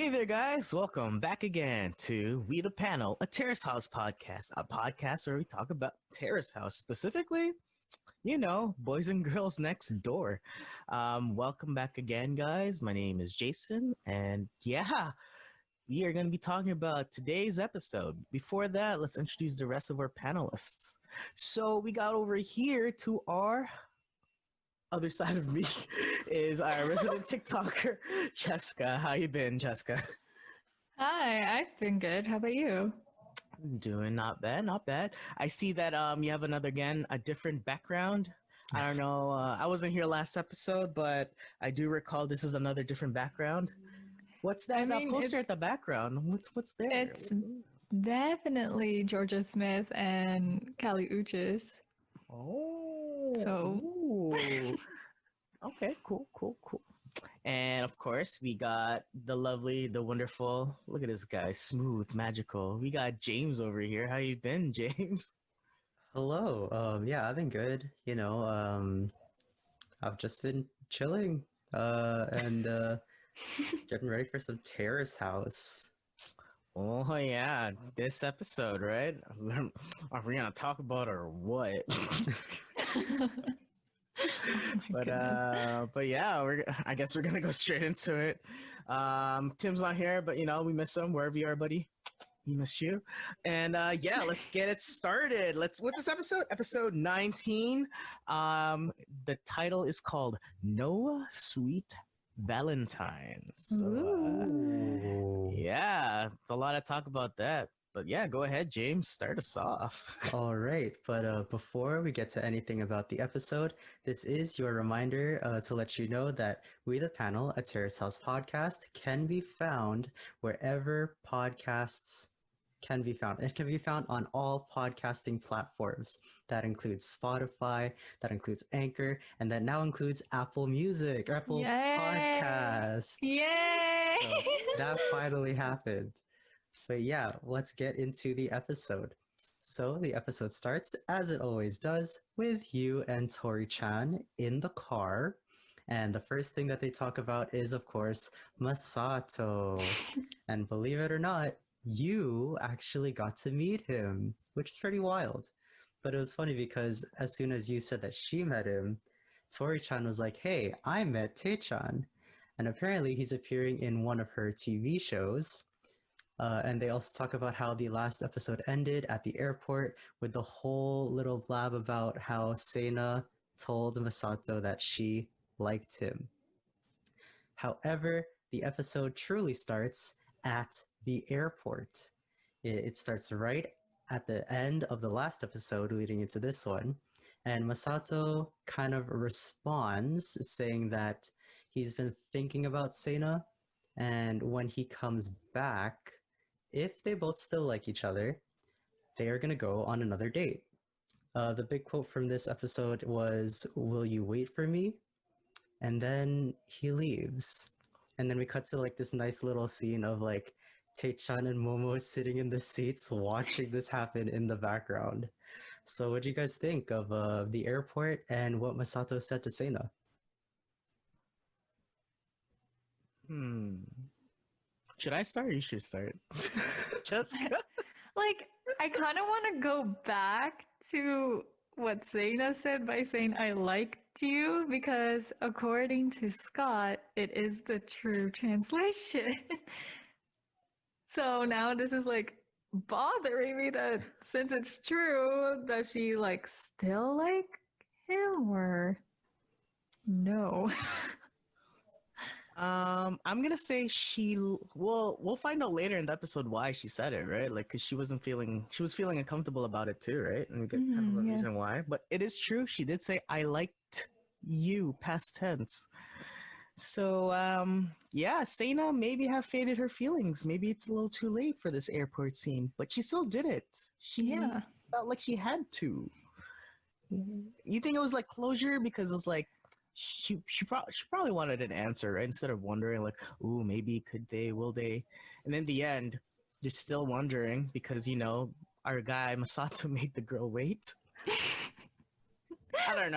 Hey there, guys. Welcome back again to We the Panel, a Terrace House podcast, a podcast where we talk about Terrace House, specifically, boys and girls next door. Welcome back again, guys. My name is Jason, and we are going to be talking about today's episode. Before that, let's introduce the rest of our panelists. So we got over here to our other side of me is our resident TikToker, Cheska. How you been, Cheska? Hi, I've been good. How about you? Doing not bad, not bad. I see that you have a different background. I don't know. I wasn't here last episode, but I do recall this is another different background. What's that poster at the background? What's there? It's definitely Georgia Smith and Kali Uchis. Oh. So. Okay, cool. And of course, we got the lovely, the wonderful, look at this guy, smooth, magical. We got James over here. How you been, James? Hello. I've been good. I've just been chilling and getting ready for some Terrace House. Oh yeah, this episode, right? Are we gonna talk about it or what? But yeah, I guess we're gonna go straight into it. Tim's not here, but we miss him wherever you are, buddy. We miss you. And let's get it started. What's this episode? Episode 19. The title is called No Sweet Valentine. So it's a lot to talk about that. But yeah, go ahead, James. Start us off. All right. But before we get to anything about the episode, this is your reminder to let you know that We the Panel, a Terrace House podcast, can be found wherever podcasts can be found. It can be found on all podcasting platforms. That includes Spotify, that includes Anchor, and that now includes Apple Music, or Apple Podcasts. Yay! So that finally happened. But yeah, let's get into the episode. So the episode starts, as it always does, with you and Tori-chan in the car. And the first thing that they talk about is, of course, Masato. And believe it or not, you actually got to meet him, which is pretty wild. But it was funny because as soon as you said that she met him, Tori-chan was like, hey, I met Tecchan. And apparently he's appearing in one of her TV shows. And they also talk about how the last episode ended at the airport with the whole little blab about how Seina told Masato that she liked him. However, the episode truly starts at the airport. It starts right at the end of the last episode leading into this one. And Masato kind of responds saying that he's been thinking about Seina, and when he comes back, if they both still like each other, they are going to go on another date. The big quote from this episode was, "Will you wait for me?" And then he leaves. And then we cut to this nice little scene of Taichan and Momo sitting in the seats watching this happen in the background. So what do you guys think of the airport and what Masato said to Seina? Should I start or you should start? Jessica? I kind of want to go back to what Seina said by saying I liked you, because according to Scott, it is the true translation. So now this is bothering me that since it's true, does she still like him or no? I'm gonna say we'll find out later in the episode why she said it, right? Because she was feeling uncomfortable about it too, right? And we get kind of a reason why. But it is true, she did say I liked you, past tense. So Seina maybe have faded her feelings. Maybe it's a little too late for this airport scene, but she still did it. She felt like she had to. You think it was closure because it's she probably wanted an answer, right? Instead of wondering ooh, maybe could they, will they? And in the end, you're still wondering because our guy Masato made the girl wait. I don't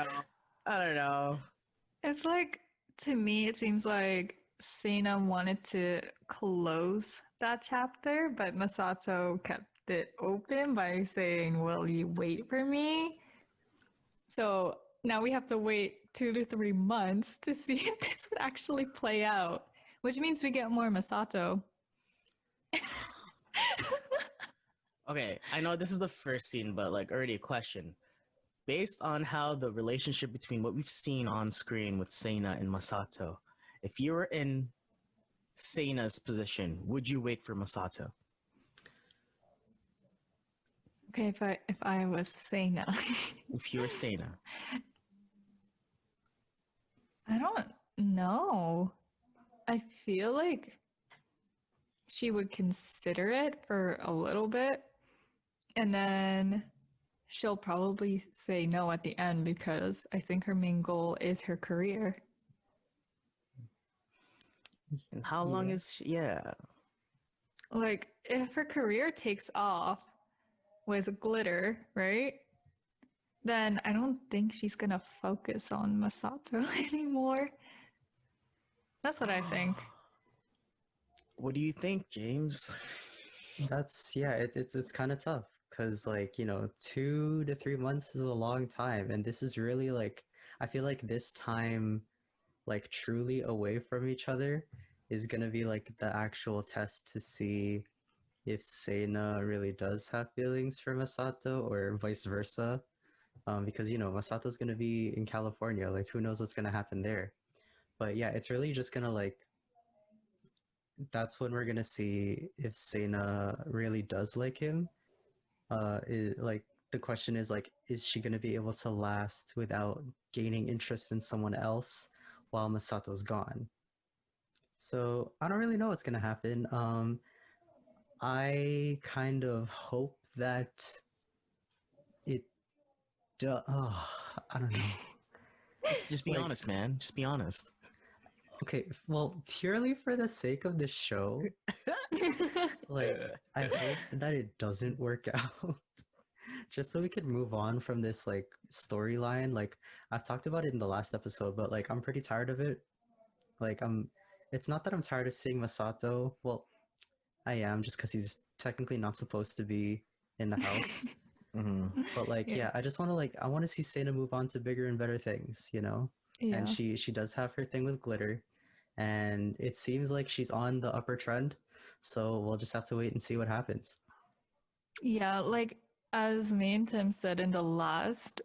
know. It's to me, it seems like Seina wanted to close that chapter, but Masato kept it open by saying, "Will you wait for me?" So now we have to wait 2 to 3 months to see if this would actually play out, which means we get more Masato. Okay, I know this is the first scene, but like already a question. Based on how the relationship between what we've seen on screen with Seina and Masato, if you were in Seina's position, would you wait for Masato? Okay, if I was Seina, If you were Seina. I don't know. I feel like she would consider it for a little bit, and then she'll probably say no at the end because I think her main goal is her career. And how long is she? Yeah. Like, if her career takes off with glitter, right? Then I don't think she's gonna focus on Masato anymore. That's what I think. What do you think, James? It's kind of tough because, like, 2 to 3 months is a long time, and this is really like, I feel like this time, like, truly away from each other is gonna be like the actual test to see if Seina really does have feelings for Masato or vice versa. Because Masato's gonna be in California, like who knows what's gonna happen there. But yeah, it's really just gonna like that's when we're gonna see if Seina really does like him. Like the question is like, is she gonna be able to last without gaining interest in someone else while Masato's gone? So I don't really know what's gonna happen. I kind of hope that it. Oh, I don't know. Just be Like, honest, man. Just be honest. okay, well, purely for the sake of the show, like, I hope that it doesn't work out. Just so we could move on from this, like, storyline. Like, I've talked about it in the last episode, but, like, I'm pretty tired of it. Like, it's not that I'm tired of seeing Masato. Well, I am, just because he's technically not supposed to be in the house. Mm-hmm. But, like, yeah, I just want to, like, I want to see Seina move on to bigger and better things, you know? Yeah. And she does have her thing with glitter, and it seems like she's on the upper trend, so we'll just have to wait and see what happens. Yeah, like as me and Tim said in the last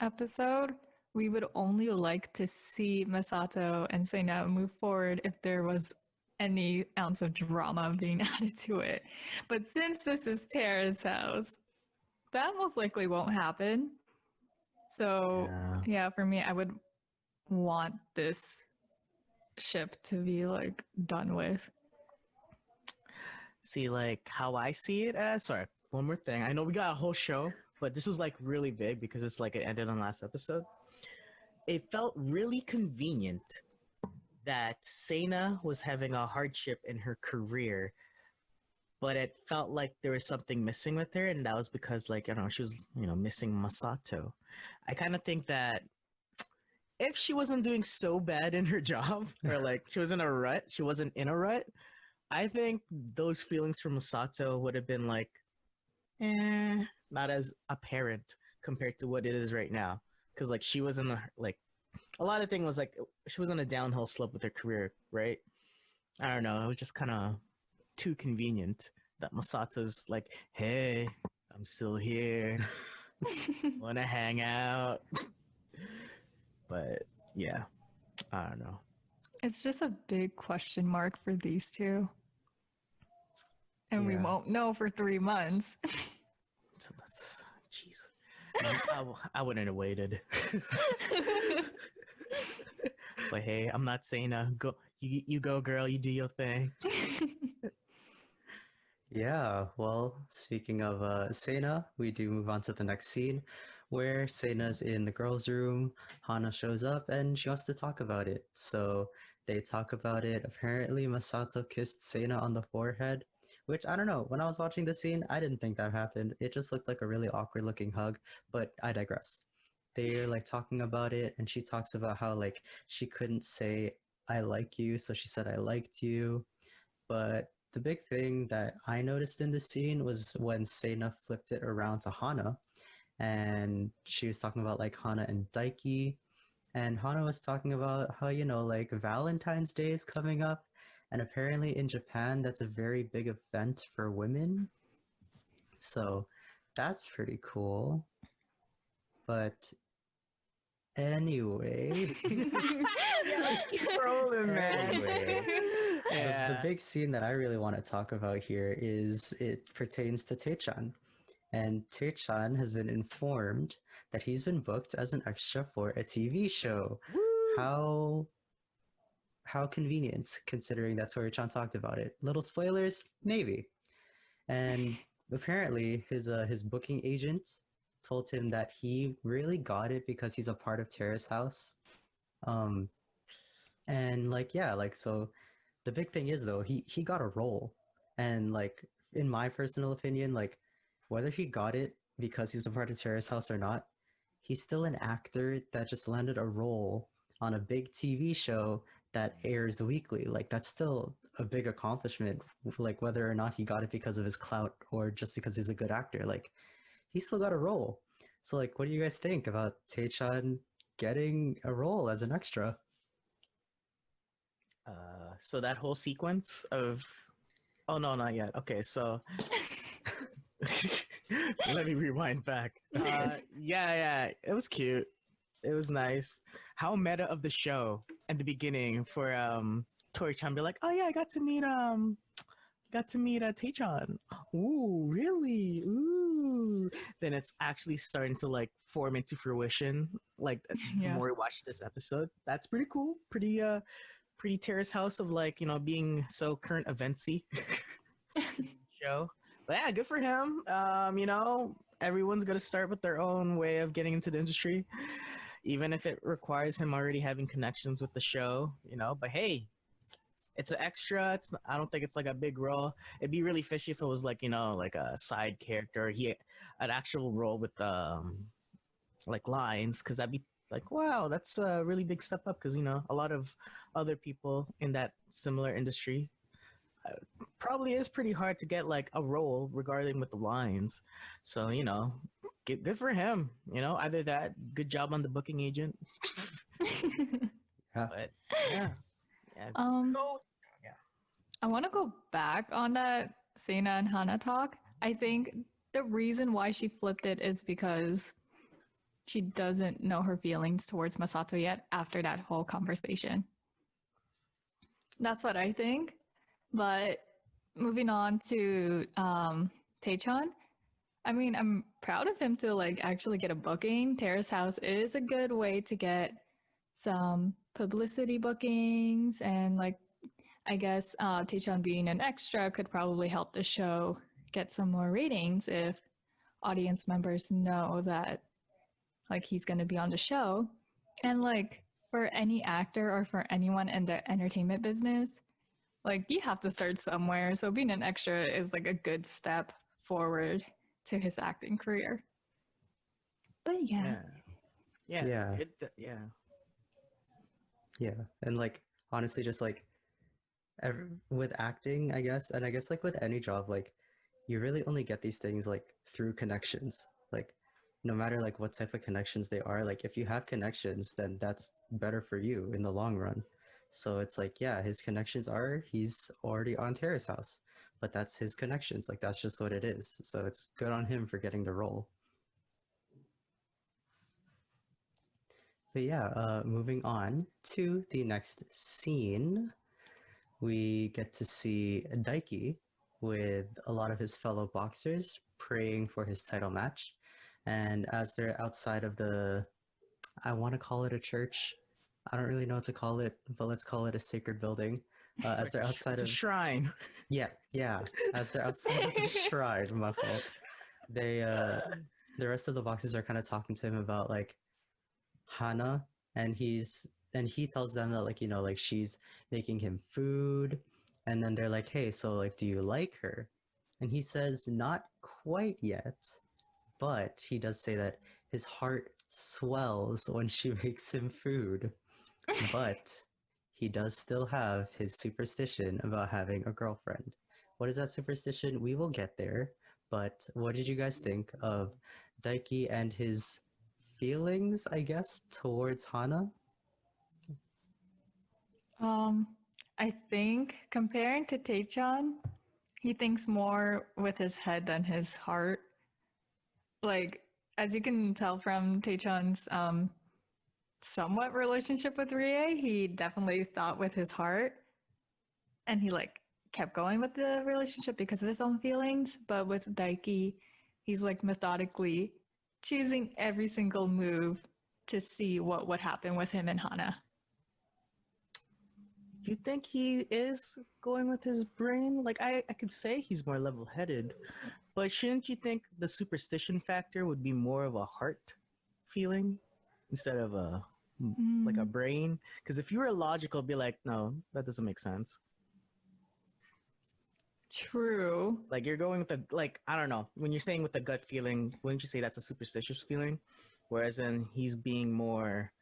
episode, we would only like to see Masato and Seina move forward if there was any ounce of drama being added to it. But since this is Terrace House, that most likely won't happen. So, yeah, for me, I would want this ship to be like done with. See, like how I see it as. Sorry, one more thing. I know we got a whole show, but this was like really big because it's like it ended on last episode. It felt really convenient that Seina was having a hardship in her career, but it felt like there was something missing with her, and that was because, like, I don't know, she was, missing Masato. I kind of think that if she wasn't doing so bad in her job, or like she was in a rut, she wasn't in a rut, I think those feelings for Masato would have been like, not as apparent compared to what it is right now. Because like she was in the like a lot of thing was like she was on a downhill slope with her career, right? I don't know. It was just kind of too convenient that Masato's like, hey, I'm still here. Wanna hang out? But yeah, I don't know. It's just a big question mark for these two. And we won't know for 3 months. So that's, jeez. I wouldn't have waited. But hey, I'm not saying go. You go, girl. You do your thing. Yeah, well, speaking of Seina, we do move on to the next scene where Seina's in the girls' room. Hana shows up and she wants to talk about it. So they talk about it. Apparently, Masato kissed Seina on the forehead, which I don't know. When I was watching the scene, I didn't think that happened. It just looked like a really awkward looking hug, but I digress. They're like talking about it, and she talks about how like she couldn't say I like you, so she said I liked you. But the big thing that I noticed in the scene was when Seina flipped it around to Hana, and she was talking about like Hana and Daiki, and Hana was talking about how, like Valentine's Day is coming up, and apparently in Japan that's a very big event for women. So that's pretty cool. But anyway, Yeah, let's keep rolling, man. Anyway. Yeah. the big scene that I really want to talk about here is it pertains to Tecchan. And Tecchan has been informed that he's been booked as an extra for a TV show. Woo! How convenient, considering that Tori-chan talked about it. Little spoilers, maybe. And apparently, his booking agent told him that he really got it because he's a part of Terrace House. And like, yeah, like, so the big thing is though, he got a role, and like, in my personal opinion, like, whether he got it because he's a part of Terrace House or not, he's still an actor that just landed a role on a big TV show that airs weekly. Like, that's still a big accomplishment, like whether or not he got it because of his clout or just because he's a good actor. Like, he still got a role. So like, what do you guys think about Taichan getting a role as an extra? So that whole sequence of, oh no, not yet. Okay, so let me rewind back. Yeah, it was cute. It was nice. How meta of the show at the beginning for Tori-chan be like, oh yeah, I got to meet Tecchan. Ooh, really? Ooh. Then it's actually starting to like form into fruition. Like the more we watch this episode, that's pretty cool. Pretty Terrace House of like, being so current eventsy show. But yeah, good for him. Everyone's gonna start with their own way of getting into the industry, even if it requires him already having connections with the show. But hey, it's an extra. I don't think it's like a big role. It'd be really fishy if it was like like a side character. An actual role with like lines, because that'd be like, wow, that's a really big step up. Because a lot of other people in that similar industry probably is pretty hard to get like a role regarding with the lines. So good for him. Either that, good job on the booking agent. Yeah. But yeah. I want to go back on that Seina and Hana talk. I think the reason why she flipped it is because she doesn't know her feelings towards Masato yet after that whole conversation. That's what I think. But moving on to Tecchan, I mean, I'm proud of him to like actually get a booking. Terrace House is a good way to get some publicity bookings, and like, I guess Tecchan being an extra could probably help the show get some more ratings if audience members know that like he's going to be on the show. And like, for any actor or for anyone in the entertainment business, like, you have to start somewhere. So being an extra is like a good step forward to his acting career. But yeah. It's good. Yeah, and like, honestly, just like with acting, I guess, and I guess like with any job, like, you really only get these things like through connections. Like, no matter like what type of connections they are, like if you have connections, then that's better for you in the long run. So it's like, yeah, his connections are, he's already on Terrace House, but that's his connections. Like, that's just what it is. So it's good on him for getting the role. But yeah, moving on to the next scene, we get to see Daiki with a lot of his fellow boxers praying for his title match. And as they're outside of I want to call it a church. I don't really know what to call it, but let's call it a sacred building. As they're outside of a shrine. Yeah. As they're outside of the shrine, my fault. The rest of the boxers are kind of talking to him about like Hana, and he tells them that like like she's making him food, and then they're like, hey, so like, do you like her? And he says not quite yet, but he does say that his heart swells when she makes him food. But he does still have his superstition about having a girlfriend. What is that superstition? We will get there. But what did you guys think of Daiki and his feelings, I guess, towards Hana? I think comparing to Tecchan, he thinks more with his head than his heart. Like, as you can tell from Taichan's somewhat relationship with Rie, he definitely thought with his heart, and he like kept going with the relationship because of his own feelings. But with Daiki, he's like methodically choosing every single move to see what would happen with him and Hana. You think he is going with his brain? Like, I could say he's more level-headed, but shouldn't you think the superstition factor would be more of a heart feeling instead of a like a brain? Because if you were logical, be like, no, that doesn't make sense. True. Like you're going with the like I don't know. When you're saying with the gut feeling, wouldn't you say that's a superstitious feeling? Whereas then he's being more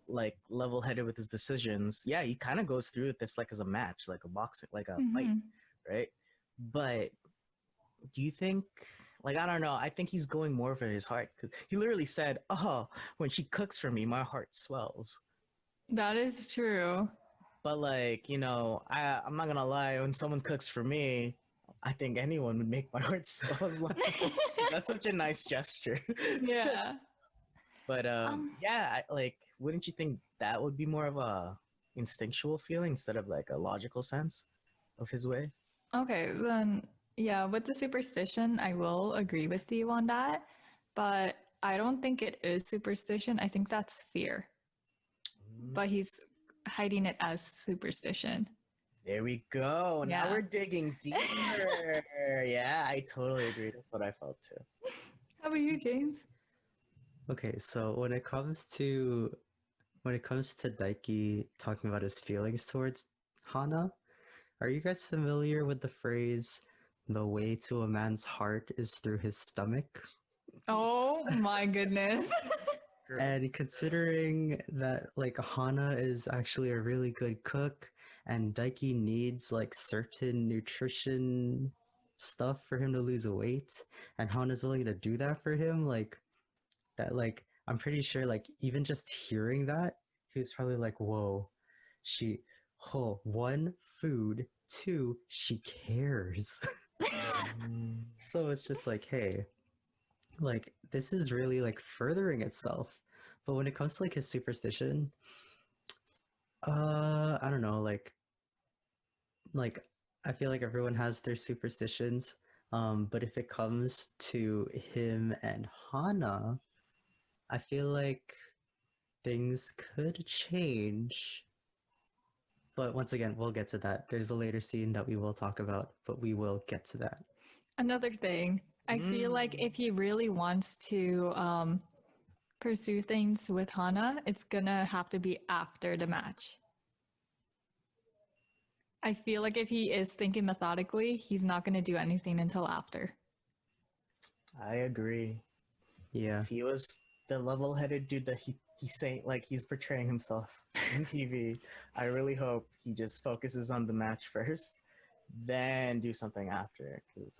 like level-headed with his decisions. Yeah, he kind of goes through this like as a match, like a boxing, like a fight, right? But do you think like I don't know, I think he's going more for his heart because he literally said, oh, when she cooks for me my heart swells. That is true. But like, you know, I'm not gonna lie, when someone cooks for me, I think anyone would make my heart swell. That's such a nice gesture. Yeah. But yeah, like wouldn't you think that would be more of a instinctual feeling instead of like a logical sense of his way? Okay, then yeah, with the superstition, I will agree with you on that, but I don't think it is superstition. I think that's fear. But he's hiding it as superstition. There we go. Yeah. Now we're digging deeper. Yeah, I totally agree. That's what I felt too. How about you, James? Okay, so when it comes to Daiki talking about his feelings towards Hana, are you guys familiar with the phrase "the way to a man's heart is through his stomach"? Oh my goodness. And considering that like Hana is actually a really good cook and Daiki needs like certain nutrition stuff for him to lose weight and Hana's willing to do that for him, like that, like I'm pretty sure like even just hearing that, he was probably like, whoa, she one, food, two, she cares. So it's just like, hey, like this is really like furthering itself. But when it comes to like his superstition, I don't know, like I feel like everyone has their superstitions. But if it comes to him and Hana, I feel like things could change. But once again, we'll get to that. There's a later scene that we will talk about, but we will get to that. Another thing, I feel like if he really wants to pursue things with Hana, it's gonna have to be after the match. I feel like if he is thinking methodically, he's not gonna do anything until after. I agree. Yeah. If he was the level-headed dude that he's saying like he's portraying himself in TV, I really hope he just focuses on the match first, then do something after. Because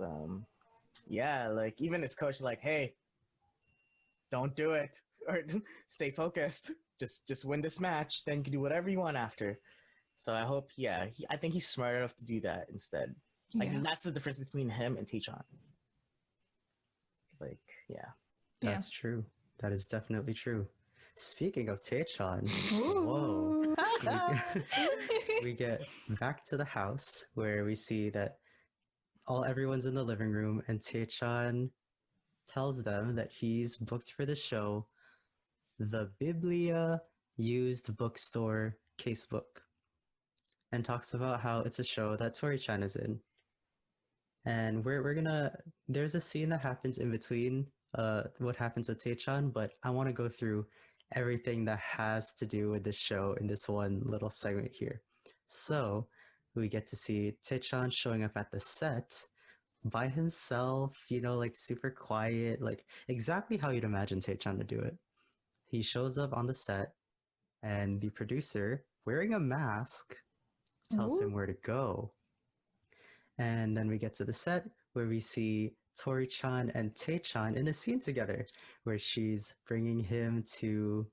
yeah, like even his coach is like, hey, don't do it or stay focused. Just win this match, then you can do whatever you want after. So I hope, yeah, I think he's smart enough to do that instead. Like that's the difference between him and Tecchan. Like, yeah. That's true. That is definitely true. Speaking of Tecchan, whoa, we get back to the house where we see that everyone's in the living room and Tecchan tells them that he's booked for the show, the Biblia Used Bookstore Casebook, and talks about how it's a show that Tori-chan is in. And we're gonna, there's a scene that happens in between what happens with Tecchan, but I want to go through everything that has to do with the show in this one little segment here. So we get to see Tecchan showing up at the set by himself, you know, like super quiet, like exactly how you'd imagine Taichan to do it. He shows up on the set and the producer, wearing a mask, tells him where to go. And then we get to the set where we see Tori-chan and Taichan in a scene together, where she's bringing him to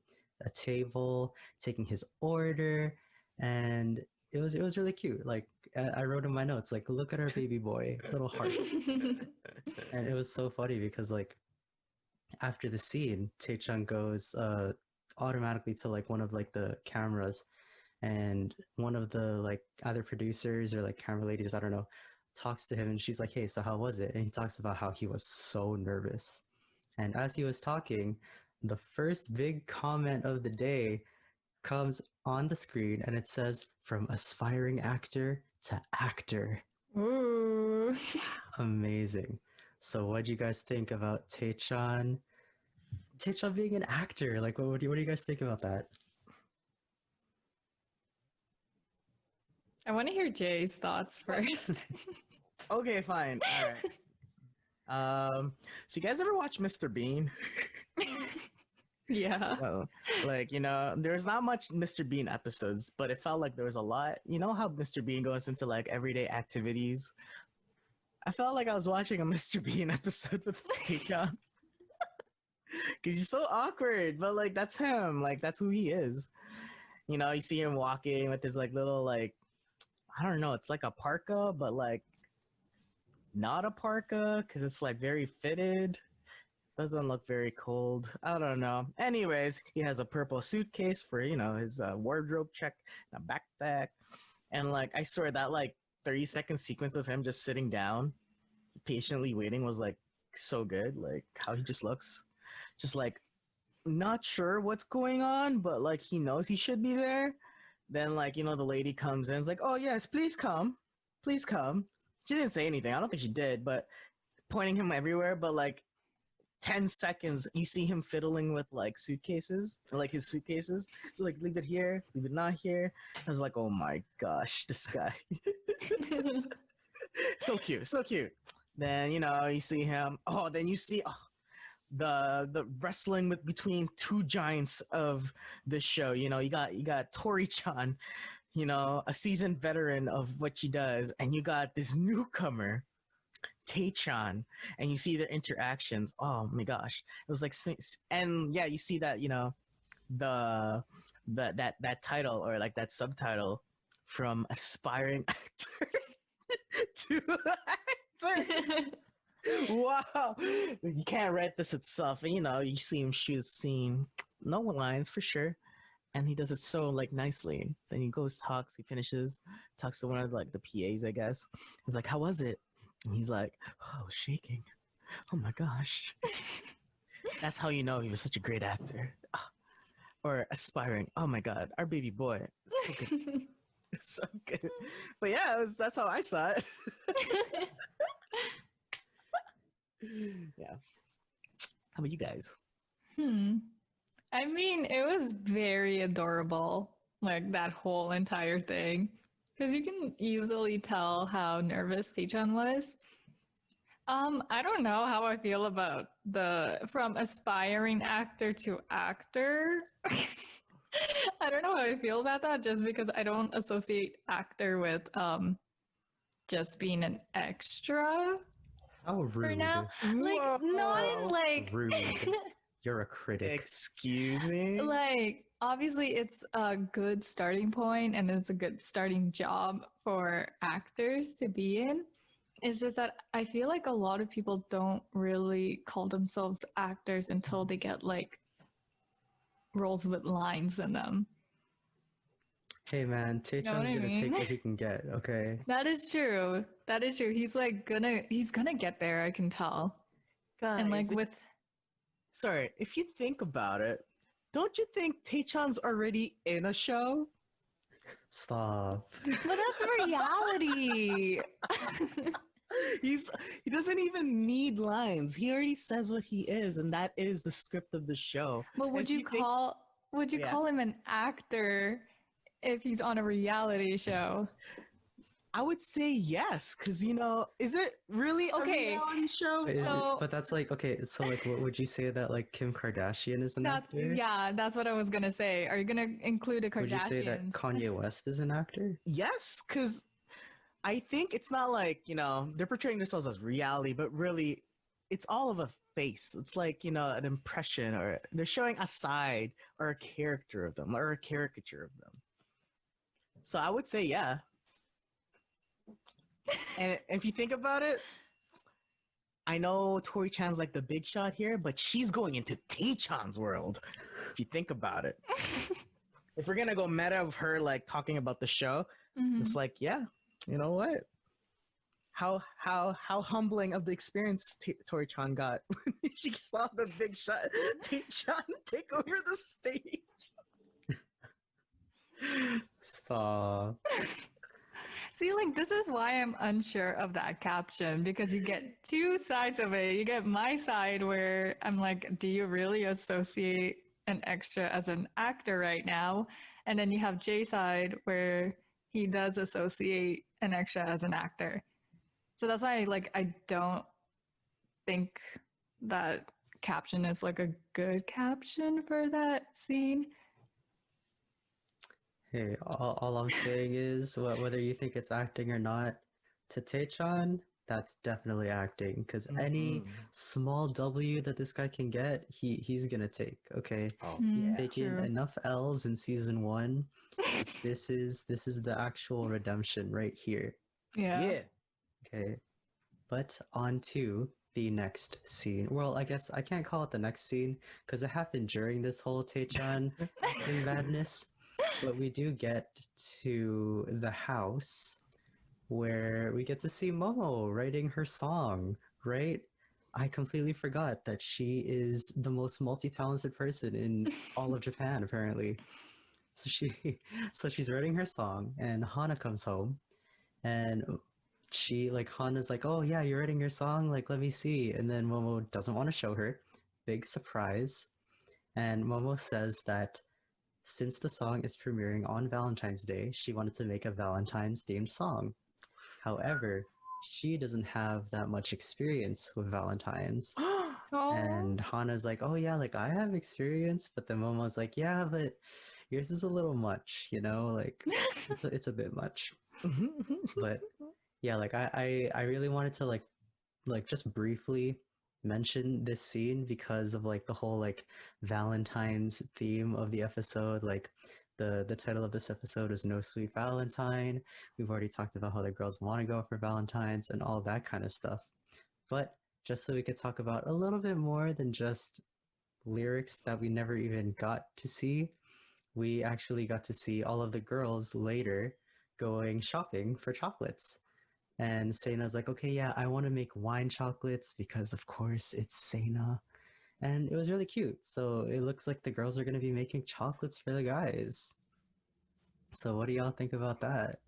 a table, taking his order, and it was really cute. Like I wrote in my notes, like, look at our baby boy, little heart. And it was so funny because like after the scene, Taichan goes automatically to like one of like the cameras, and one of the like either producers or like camera ladies, I don't know, talks to him, and she's like, hey, so how was it? And he talks about how he was so nervous. And as he was talking, the first big comment of the day comes on the screen, and it says, from aspiring actor to actor. Ooh. Amazing. So what do you guys think about Taichan being an actor? Like, what do you guys think about that? I want to hear Jay's thoughts first. Okay, fine. All right. So you guys ever watch Mr. Bean? Yeah. Well, like, you know, there's not much Mr. Bean episodes, but it felt like there was a lot. You know how Mr. Bean goes into like everyday activities? I felt like I was watching a Mr. Bean episode with Tecchan. Because he's so awkward, but like that's him. Like that's who he is. You know, you see him walking with his like little like, I don't know, it's like a parka, but like not a parka because it's like very fitted. Doesn't look very cold. I don't know. Anyways, he has a purple suitcase for, you know, his wardrobe check, a backpack. And like, I swear that like 30-second sequence of him just sitting down, patiently waiting was like so good. Like how he just looks, just like not sure what's going on, but like he knows he should be there. Then like, you know, the lady comes in, is like, oh yes, please come. Please come. She didn't say anything. I don't think she did, but pointing him everywhere, but like 10 seconds, you see him fiddling with like suitcases, like his suitcases. So like, leave it here, leave it not here. I was like, oh my gosh, this guy. So cute, so cute. Then, you know, you see him. Oh, then you see the wrestling with between two giants of the show. You know, you got Tori-chan, you know, a seasoned veteran of what she does, and you got this newcomer, Tecchan, and you see their interactions. Oh my gosh, it was like, and yeah, you see that, you know, that title or like that subtitle, from aspiring actor to actor. Wow, you can't write this itself, and you know, you see him shoot a scene, no lines for sure, and he does it so like nicely. Then he goes, talks, he finishes, talks to one of like the PAs, I guess. He's like, how was it? And he's like, oh, shaking. Oh my gosh. That's how you know he was such a great actor. Or aspiring. Oh my god, our baby boy. So good. So good. But yeah, that's how I saw it. Yeah. How about you guys? I mean, it was very adorable, like that whole entire thing. Because you can easily tell how nervous Tecchan was. I don't know how I feel about the from aspiring actor to actor. I don't know how I feel about that, just because I don't associate actor with just being an extra. How rude. For now, like not in like rude. You're a critic. Excuse me? like obviously it's a good starting point and it's a good starting job for actors to be in. It's just that I feel like a lot of people don't really call themselves actors until they get like roles with lines in them. Hey man, Taichan's gonna take what he can get, okay? That is true. That is true. He's gonna get there, I can tell. Guys, And like with sorry, if you think about it, don't you think Taichan's already in a show? Stop. But that's reality. He doesn't even need lines. He already says what he is, and that is the script of the show. But would you call him an actor if he's on a reality show? I would say yes, because is it really a Okay, reality show? So- But that's like, okay, so like, what would you say that like Kim Kardashian is an actor? that's what I was gonna say. Are you gonna include the Would you say that Kardashians? Kanye West is an actor? Yes, because I think it's not like they're portraying themselves as reality, but really, it's all of a face. It's like an impression, or they're showing a side or a character of them, or a caricature of them. So I would say yeah. And if you think about it, I know Tori Chan's like the big shot here, but she's going into Taichan's world. If you think about it, if we're gonna go meta of her like talking about the show, it's like, yeah, you know what? How humbling of the experience Tori Chan got when she saw the big shot Taichan take over the stage. Stop. See, like, this is why I'm unsure of that caption, because you get two sides of it. You get my side where I'm like, do you really associate an extra as an actor right now? And then you have Jay's side where he does associate an extra as an actor. So that's why I don't think that caption is like a good caption for that scene. Hey, all I'm saying is, whether you think it's acting or not, to Taechan, that's definitely acting. Because any small W that this guy can get, he's gonna take. Okay, Oh, he's yeah. taken True. enough L's in season 1. This is the actual redemption right here. Yeah. Okay, but on to the next scene. Well, I guess I can't call it the next scene because it happened during this whole Taechan thing madness. But we do get to the house where we get to see Momo writing her song, right? I completely forgot that she is the most multi-talented person in all of Japan, apparently. So she's writing her song, and Hana comes home, and Hana's like, "Oh yeah, you're writing your song. Like, let me see." And then Momo doesn't want to show her. Big surprise. And Momo says that since the song is premiering on Valentine's Day, she wanted to make a Valentine's themed song. However, she doesn't have that much experience with Valentines. And Hana's like, "Oh yeah, like I have experience," but then Momo's like, "Yeah, but yours is a little much, like it's a bit much." But yeah, like I really wanted to like just briefly mention this scene because of like the whole like Valentine's theme of the episode. Like the title of this episode is No Sweet Valentine. We've already talked about how the girls want to go for Valentine's and all that kind of stuff. But just so we could talk about a little bit more than just lyrics that we never even got to see, we actually got to see all of the girls later going shopping for chocolates. And Seina's like, okay, yeah, I want to make wine chocolates because, of course, it's Seina. And it was really cute. So it looks like the girls are going to be making chocolates for the guys. So what do y'all think about that?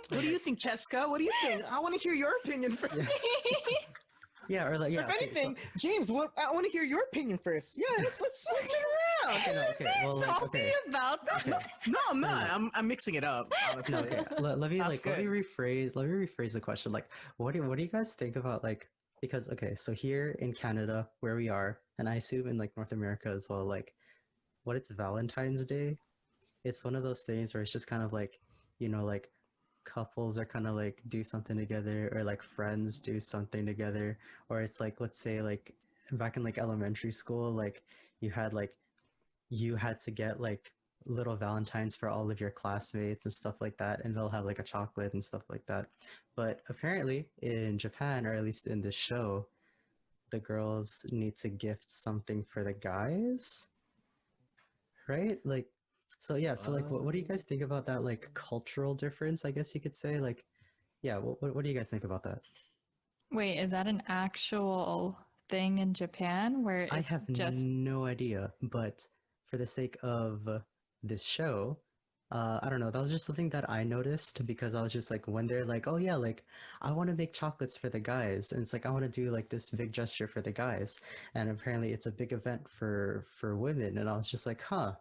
What do you think, Cheska? What do you think? I want to hear your opinion first. Yeah. Yeah, or like, yeah. If anything, James, I want to hear your opinion first. Yeah, let's switch it around. Okay, no, okay. Well, like, salty okay. about that. Okay. No, I'm not. I'm mixing it up. Honestly. No, okay. Let me That's let me good. rephrase the question. Like, what do you guys think about like, because okay, so here in Canada where we are, and I assume in like North America as well, like what it's Valentine's Day, it's one of those things where it's just kind of like, like couples are kind of like do something together, or like friends do something together, or it's like, let's say like back in like elementary school, like you had like you had to get like little valentines for all of your classmates and stuff like that, and they'll have like a chocolate and stuff like that. But apparently in Japan, or at least in this show, the girls need to gift something for the guys, right? Like, so yeah, so like what do you guys think about that like cultural difference, I guess you could say? Like, yeah, what do you guys think about that? Wait, is that an actual thing in Japan where it's I have just no idea, but for the sake of this show, I don't know, that was just something that I noticed, because I was just like, when they're like, oh yeah, like I want to make chocolates for the guys, and it's like I want to do like this big gesture for the guys, and apparently it's a big event for women, and I was just like, huh,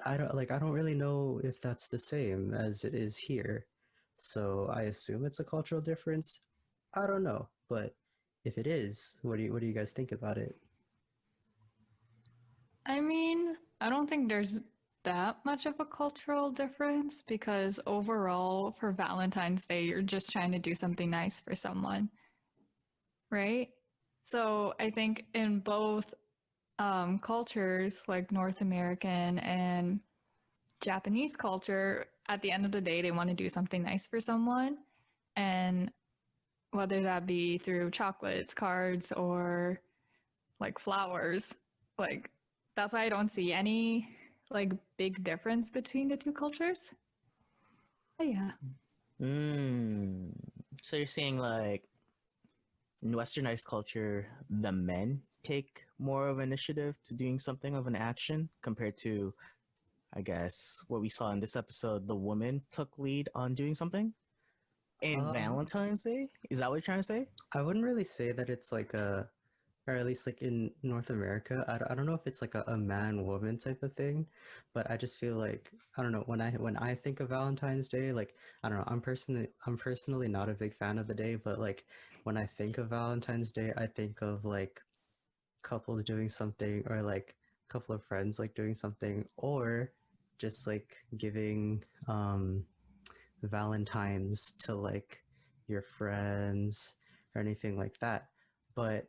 I don't really know if that's the same as it is here. So I assume it's a cultural difference. I don't know, but if it is, what do you guys think about it? I mean, I don't think there's that much of a cultural difference because overall, for Valentine's Day, you're just trying to do something nice for someone, right? So I think in both cultures, like North American and Japanese culture, at the end of the day, they want to do something nice for someone. And whether that be through chocolates, cards, or like flowers, like that's why I don't see any like big difference between the two cultures. But yeah. Mm. So you're saying like in westernized culture, the men take more of initiative to doing something of an action compared to, I guess, what we saw in this episode, the woman took lead on doing something? In Um, Valentine's Day? Is that what you're trying to say? I wouldn't really say that it's like a, or at least like in North America, I don't know if it's like a man woman type of thing, but I just feel like I don't know when I think of Valentine's Day, like I don't know, I'm personally not a big fan of the day, but like when I think of Valentine's Day, I think of like couples doing something or like a couple of friends like doing something or just like giving Valentines to like your friends or anything like that. But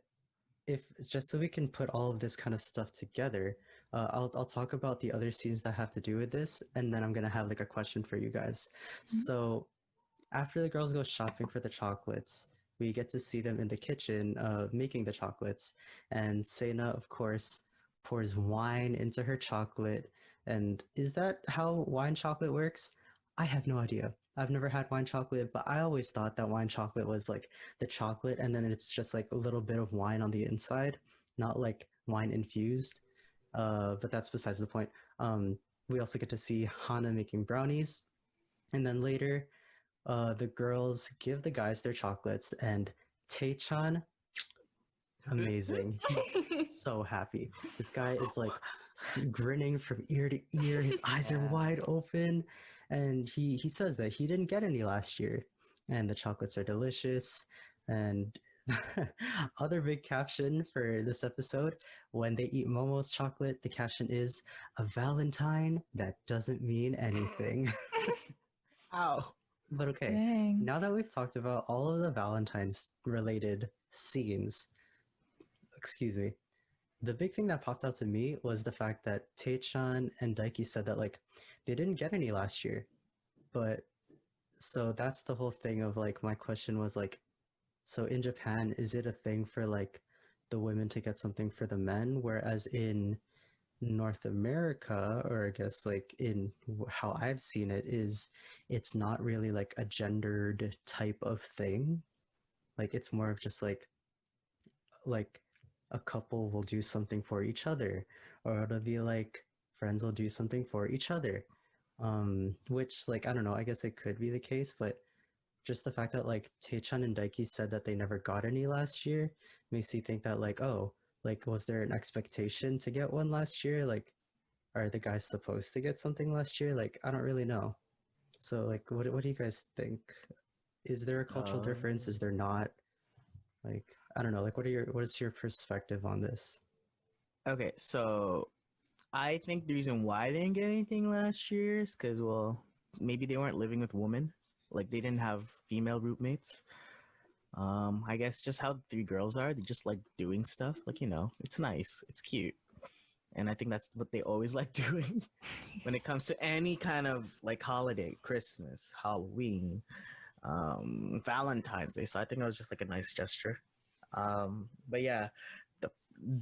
if just so we can put all of this kind of stuff together, I'll talk about the other scenes that have to do with this, and then I'm gonna have like a question for you guys. So after the girls go shopping for the chocolates, we get to see them in the kitchen making the chocolates, and Seina, of course, pours wine into her chocolate. And is that how wine chocolate works? I have no idea. I've never had wine chocolate, but I always thought that wine chocolate was like the chocolate, and then it's just like a little bit of wine on the inside, not like wine infused. But that's besides the point. We also get to see Hana making brownies, and then later the girls give the guys their chocolates, and Taichan, amazing. He's so happy. This guy is like grinning from ear to ear. His eyes are Yeah. wide open, and he says that he didn't get any last year, and the chocolates are delicious. And other big caption for this episode: when they eat Momo's chocolate, the caption is "a Valentine that doesn't mean anything." Ow. But okay, Dang. now that we've talked about all of the Valentine's related scenes, excuse me, the big thing that popped out to me was the fact that Tecchan and Daiki said that like they didn't get any last year. But so that's the whole thing of like my question was like, so in Japan, is it a thing for like the women to get something for the men, whereas in North America, or I guess like in how I've seen it, is it's not really like a gendered type of thing. Like it's more of just like a couple will do something for each other, or it'll be like friends will do something for each other. Which like I don't know, I guess it could be the case, but just the fact that like Taichan and Daiki said that they never got any last year makes you think that like, oh, like was there an expectation to get one last year? Like are the guys supposed to get something last year? Like I don't really know. So like what do you guys think? Is there a cultural difference? Is there not? Like I don't know. Like what is your perspective on this? Okay, so I think the reason why they didn't get anything last year is because, well, maybe they weren't living with women. Like they didn't have female roommates. I guess just how the three girls are, they just like doing stuff. Like, it's nice, it's cute. And I think that's what they always like doing when it comes to any kind of like holiday, Christmas, Halloween, Valentine's Day. So I think it was just like a nice gesture. But yeah, the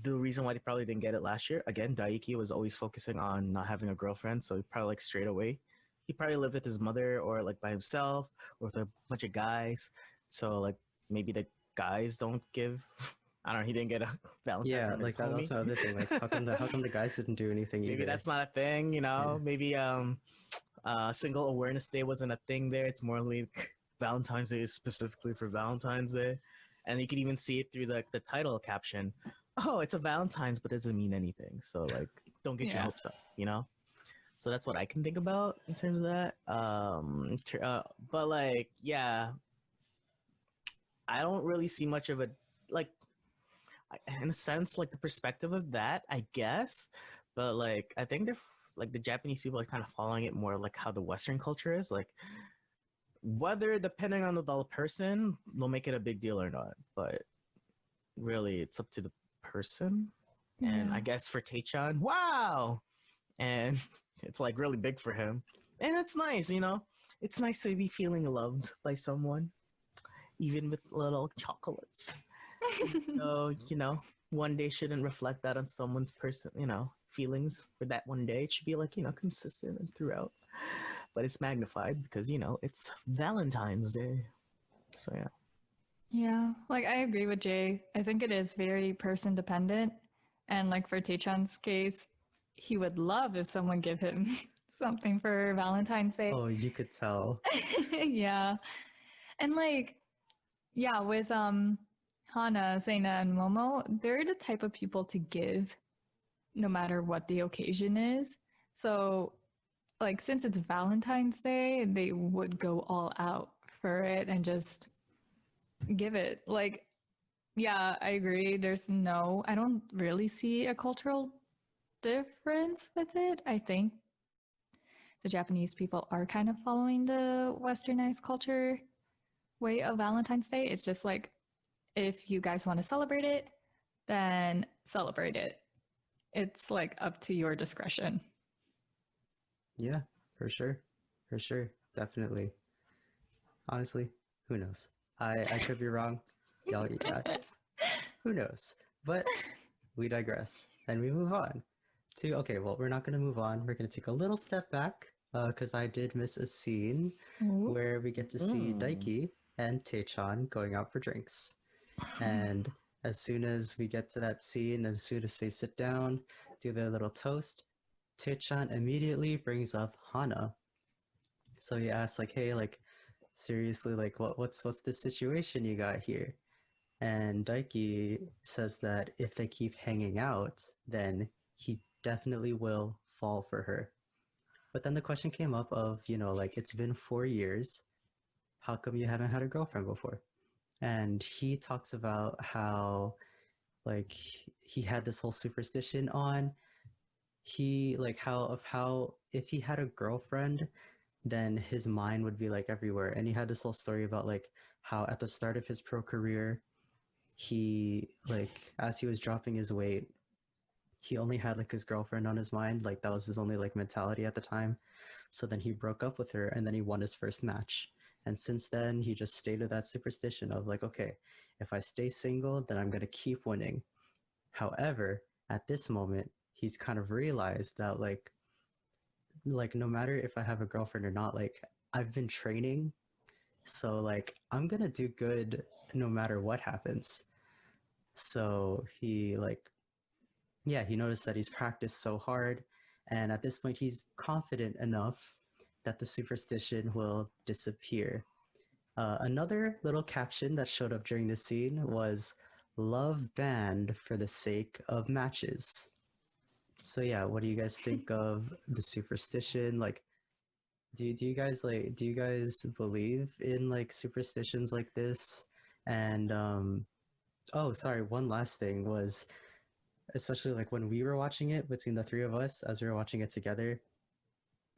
the reason why they probably didn't get it last year, again, Daiki was always focusing on not having a girlfriend, so he probably like straight away. He probably lived with his mother or like by himself or with a bunch of guys. So like maybe the guys don't give I don't know, he didn't get a Valentine Yeah, from his like that's homie. my other thing. Like how come the guys didn't do anything Maybe either? that's not a thing, Yeah. Maybe single awareness day wasn't a thing there. It's more like Valentine's Day is specifically for Valentine's Day. And you can even see it through the title caption. Oh, it's a Valentine's, but it doesn't mean anything. So like don't get your Yeah. hopes up, you know? So that's what I can think about in terms of that. But like, yeah, I don't really see much of a like, in a sense, like the perspective of that, I guess. But like, I think like the Japanese people are kind of following it more like how the Western culture is. Like, whether depending on the person, they'll make it a big deal or not. But really, it's up to the person. And I guess for Tecchan, wow, and it's like really big for him, and it's nice, you know. It's nice to be feeling loved by someone, even with little chocolates. So, you know, one day shouldn't reflect that on someone's person, you know, feelings for that one day. It should be like, you know, consistent and throughout. But it's magnified because, you know, it's Valentine's Day. So, yeah. Yeah, like I agree with Jay. I think it is very person dependent. And like for Taichan's case, he would love if someone give him something for Valentine's Day. Oh, you could tell. Yeah. And like, yeah, with Hana, Seina, and Momo, they're the type of people to give no matter what the occasion is. So like since it's Valentine's Day, they would go all out for it and just give it. Like, yeah, I agree. I don't really see a cultural difference with it. I think the Japanese people are kind of following the westernized culture way of Valentine's Day. It's just like, if you guys want to celebrate it, then celebrate it. It's like up to your discretion. Yeah, for sure. For sure. Definitely. Honestly, who knows? I could be wrong. Y'all, yeah, who knows? But we digress and we move on to, okay, well, we're not going to move on. We're going to take a little step back because I did miss a scene Ooh. where we get to see Daiki and Tecchan going out for drinks. And as soon as we get to that scene, as soon as they sit down, do their little toast, Tecchan immediately brings up Hana. So he asks, like, hey, like, seriously, like, what's the situation you got here? And Daiki says that if they keep hanging out, then he definitely will fall for her. But then the question came up of, you know, like, it's been 4 years. How come you haven't had a girlfriend before? And he talks about how, like, he had this whole superstition on how if he had a girlfriend, then his mind would be like everywhere. And he had this whole story about like how at the start of his pro career, he like as he was dropping his weight, he only had like his girlfriend on his mind. Like that was his only like mentality at the time. So then he broke up with her and then he won his first match. And since then, he just stayed with that superstition of like, okay, if I stay single, then I'm going to keep winning. However, at this moment, he's kind of realized that like no matter if I have a girlfriend or not, like I've been training, so like I'm going to do good no matter what happens. So he like yeah, he noticed that he's practiced so hard, and at this point, he's confident enough that the superstition will disappear. Another little caption that showed up during the scene was "Love banned for the sake of matches." So yeah, what do you guys think of the superstition? Like, do you guys believe in like superstitions like this? And oh, sorry, one last thing was especially like when we were watching it between the three of us as we were watching it together,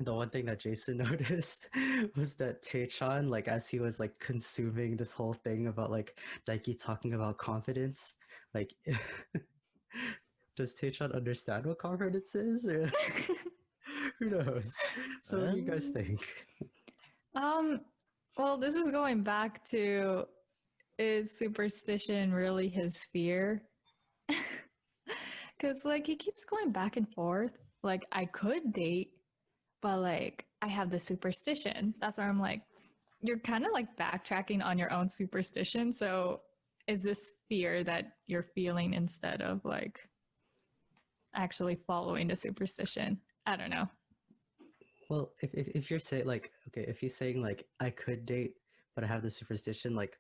the one thing that Jason noticed was that Taichan, like as he was like consuming this whole thing about like Daiki talking about confidence, like does Taichan understand what confidence is, or who knows? So what do you guys think? Well, this is going back to, is superstition really his fear? Because like he keeps going back and forth. Like I could date, but like I have the superstition. That's where I'm like, you're kind of like backtracking on your own superstition. So is this fear that you're feeling instead of like actually following the superstition? I don't know. Well, if you're saying like okay, if he's saying like I could date, but I have the superstition, like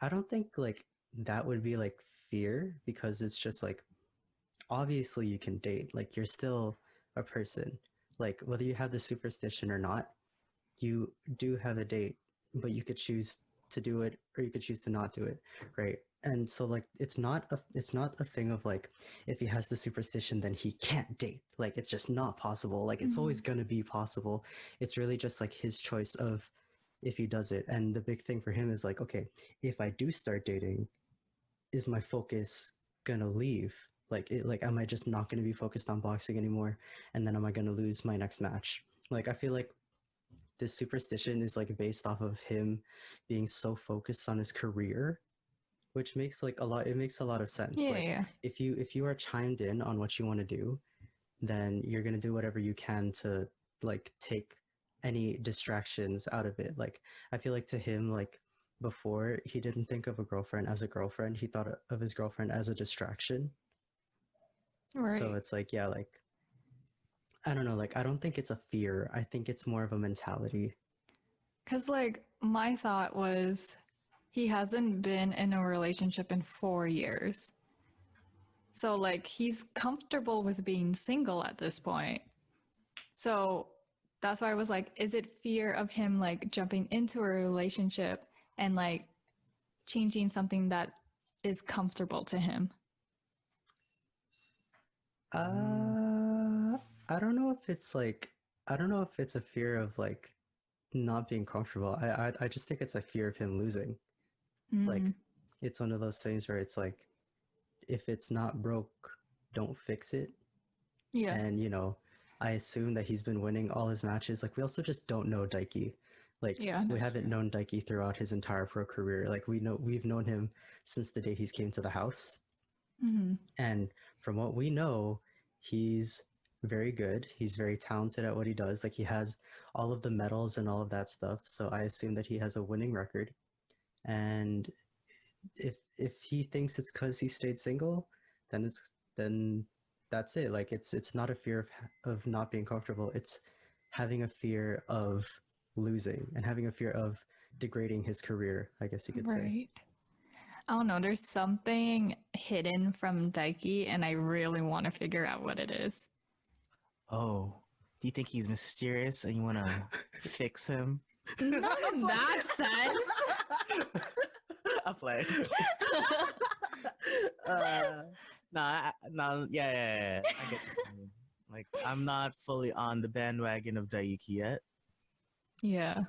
I don't think like that would be like fear because it's just like obviously you can date, like you're still a person. like whether you have the superstition or not, you do have a date, but you could choose to do it or you could choose to not do it, right? And so like it's not a thing of like if he has the superstition then he can't date. Like it's just not possible. Like it's always gonna be possible. It's really just like his choice of if he does it. And the big thing for him is like, okay, if I do start dating, is my focus gonna leave? Like am I just not gonna be focused on boxing anymore? And then am I gonna lose my next match? Like I feel like this superstition is like based off of him being so focused on his career, which makes like it makes a lot of sense. Yeah, like yeah. if you are chimed in on what you want to do, then you're going to do whatever you can to like take any distractions out of it. Like I feel like to him, like before he didn't think of a girlfriend as a girlfriend, he thought of his girlfriend as a distraction. Right. So it's like, yeah, like I don't know, like I don't think it's a fear. I think it's more of a mentality. Because, like, my thought was he hasn't been in a relationship in 4 years. So, like, he's comfortable with being single at this point. So, that's why I was like, is it fear of him, like, jumping into a relationship and, like, changing something that is comfortable to him? I don't know if it's like I don't know if it's a fear of like not being comfortable. I just think it's a fear of him losing. Like it's one of those things where it's like if it's not broke, don't fix it. Yeah. And you know, I assume that he's been winning all his matches. Like we also just don't know Daiki. Like Yeah, we that's haven't true. known Daiki throughout his entire pro career. Like we've known him since the day he's came to the house. And from what we know, he's very good. He's very talented at what he does. Like he has all of the medals and all of that stuff. So I assume that he has a winning record. And if he thinks it's because he stayed single, then that's it. Like it's not a fear of not being comfortable. It's having a fear of losing and having a fear of degrading his career, I guess you could say. Right. I don't know. There's something hidden from Daiki, and I really want to figure out what it is. Oh, do you think he's mysterious and you want to fix him? Not in that sense. I'll play. Yeah. I get what you mean. Like, I'm not fully on the bandwagon of Daiki yet. Yeah.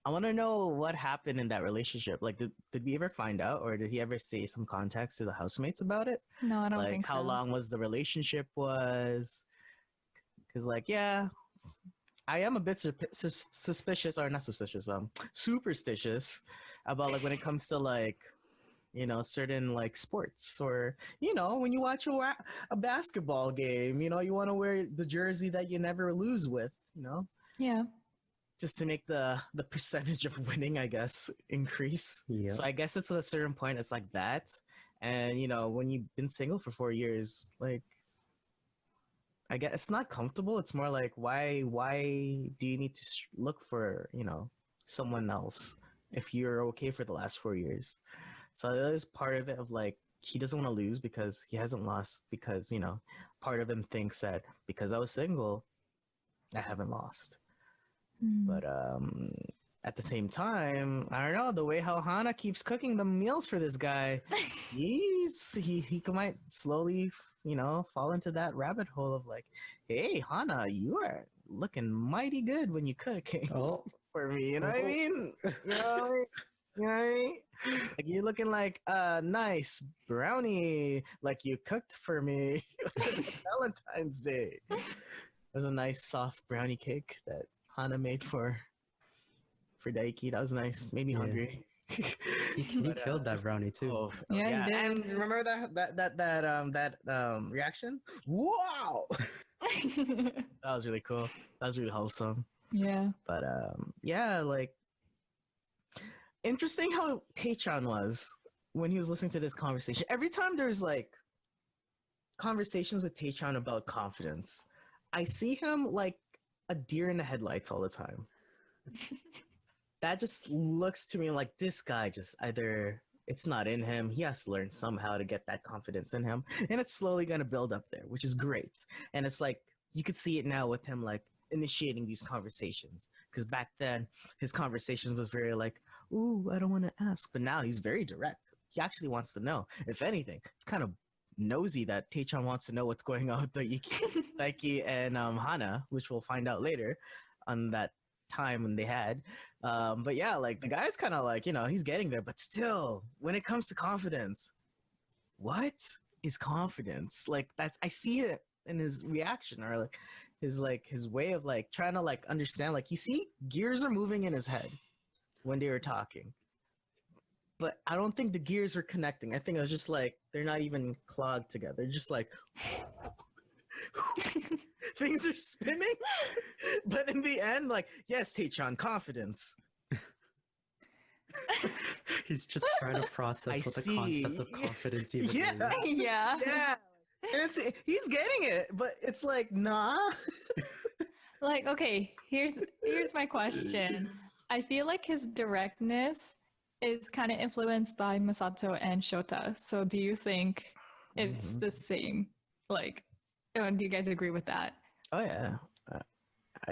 I want to know what happened in that relationship. Like, did we ever find out, or did he ever say some context to the housemates about it? No, I don't Like, think so. how long was the relationship was? Because, like, yeah, I am a bit suspicious, or not suspicious, superstitious about like when it comes to like, you know, certain like sports, or you know, when you watch a basketball game, you know, you want to wear the jersey that you never lose with, you know, Yeah. just to make the percentage of winning, I guess, increase. Yeah. So I guess it's at a certain point, it's like that, and you know, when you've been single for 4 years, like. I guess it's not comfortable. It's more like why do you need to look for, you know, someone else if you're okay for the last 4 years? So that is part of it of like he doesn't want to lose because he hasn't lost because, you know, part of him thinks that because I was single, I haven't lost. But at the same time, I don't know, the way how Hana keeps cooking the meals for this guy, he might slowly, you know, fall into that rabbit hole of like, hey, Hana, you are looking mighty good when you cook for me. You know what I mean? You know what I mean? Like you're looking like a nice brownie, like you cooked for me Valentine's Day. It was a nice soft brownie cake that Hana made for Daiki. That was nice. Made me hungry. He killed that brownie too. Yeah, he did. And remember that reaction? Wow. That was really cool. That was really wholesome. Yeah. But yeah, like interesting how Tecchan was when he was listening to this conversation. Every time there's like conversations with Tecchan about confidence, I see him like a deer in the headlights all the time. That just looks to me like this guy just either it's not in him. He has to learn somehow to get that confidence in him. And it's slowly going to build up there, which is great. And it's like, you could see it now with him, like initiating these conversations. Because back then, his conversations was very like, "Ooh, I don't want to ask," but now he's very direct. He actually wants to know. If anything, it's kind of nosy that Tecchan wants to know what's going on with Daiki and Hana, which we'll find out later on that time when they had. But yeah, like the guy's kind of like, he's getting there, but still, when it comes to confidence, what is confidence? Like that's I see it in his reaction or his way of like trying to like understand. Like you see, gears are moving in his head when they were talking. But I don't think the gears were connecting. I think it was just like they're not even clogged together. They're just like things are spinning. But in the end, like, yes, Tecchan, confidence. He's just trying to process what the concept of confidence even is. Yeah. Yeah. And he's getting it, but it's like, nah. Like, okay, here's my question. I feel like his directness is kind of influenced by Masato and Shota. So do you think it's the same? Like, do you guys agree with that? Oh yeah.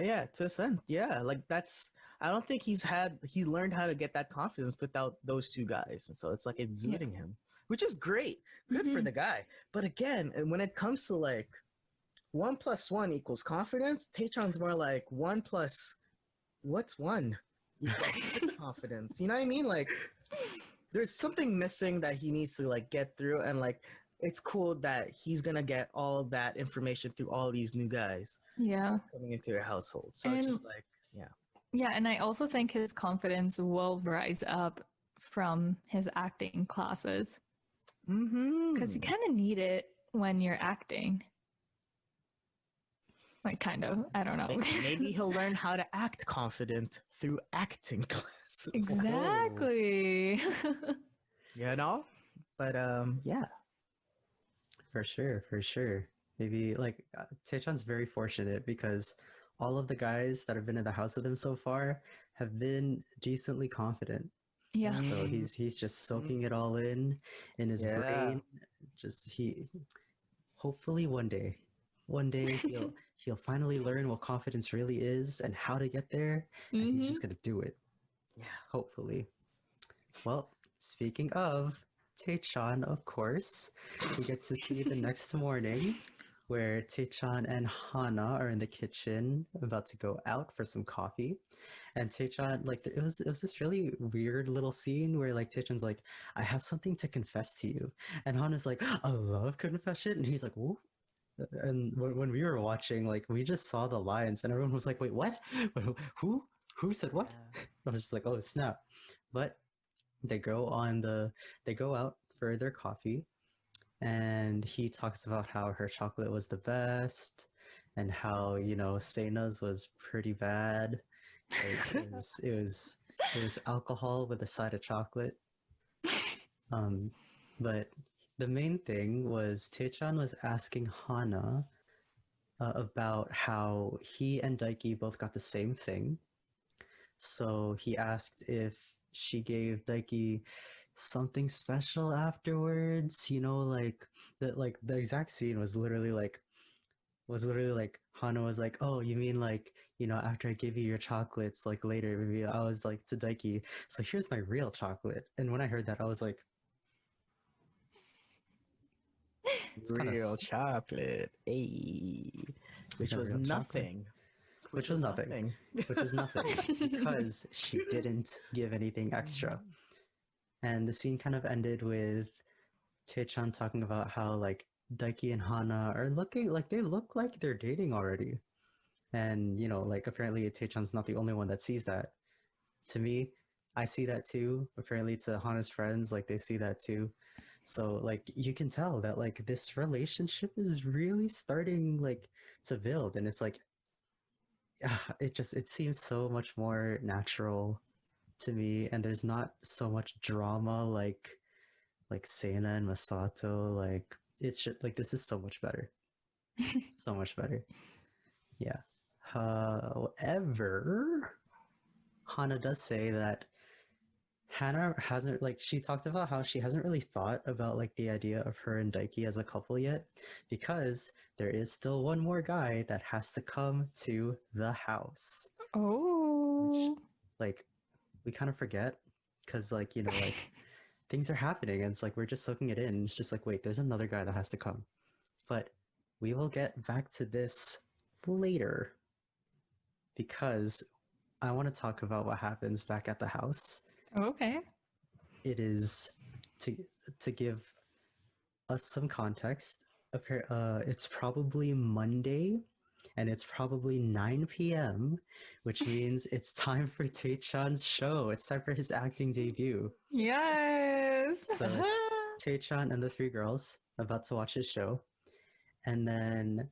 Yeah, to a sense. Yeah, like that's I don't think he learned how to get that confidence without those two guys. And so it's like exuding him, which is great. Good for the guy. But again, and when it comes to like 1 + 1 = confidence, Taichan's more like 1 plus what's 1 = confidence. You know what I mean? Like there's something missing that he needs to like get through, and like it's cool that he's gonna get all of that information through all these new guys. Yeah. Coming into their household. So it's just like, yeah. Yeah, and I also think his confidence will rise up from his acting classes. Because you kind of need it when you're acting. Like, kind of. I don't know. Maybe he'll learn how to act confident through acting classes. Exactly. But yeah. For sure. Maybe like Taechan's very fortunate because all of the guys that have been in the house with him so far have been decently confident. Yeah. So he's just soaking it all in his brain. Just hopefully one day he'll finally learn what confidence really is and how to get there. And he's just gonna do it. Yeah, hopefully. Well, speaking of Taichan, of course, we get to see the next morning where Taichan and Hana are in the kitchen about to go out for some coffee. And Taichan, like, it was this really weird little scene where, like, Taichan's like, I have something to confess to you. And Hana's like, a love confession? And he's like, whoa. And when we were watching, like, we just saw the lines and everyone was like, wait, what? Who? Who said what? Yeah. I was just like, oh, snap. But they go out for their coffee, and he talks about how her chocolate was the best and how, Seina's was pretty bad. It was alcohol with a side of chocolate. But the main thing was Tecchan was asking Hana about how he and Daiki both got the same thing. So he asked if she gave Daiki something special afterwards, like the exact scene was literally like Hana was like, oh, you mean like, after I give you your chocolates, like later, maybe I was like to Daiki, so here's my real chocolate. And when I heard that, I was like, real chocolate, which was nothing. Which was nothing because she didn't give anything extra. And the scene kind of ended with Tecchan talking about how like Daiki and Hana are looking like they look like they're dating already. And like apparently Tecchan's not the only one that sees that. To me, I see that too. Apparently to Hana's friends, like they see that too. So like you can tell that like this relationship is really starting like to build, and it's like it seems so much more natural to me, and there's not so much drama like Seina and Masato. Like it's just like this is so much better. So much better. Yeah. However, Hana does say that Hannah hasn't like she talked about how she hasn't really thought about like the idea of her and Daiki as a couple yet because there is still one more guy that has to come to the house. Which Oh. like we kind of forget because like like things are happening and it's like we're just soaking it in. It's just like wait, there's another guy that has to come. But we will get back to this later because I want to talk about what happens back at the house. Okay. It is to give us some context. It's probably Monday, and it's probably 9 p.m., which means it's time for Taichan's show. It's time for his acting debut. Yes. So it's Taichan and the three girls about to watch his show, and then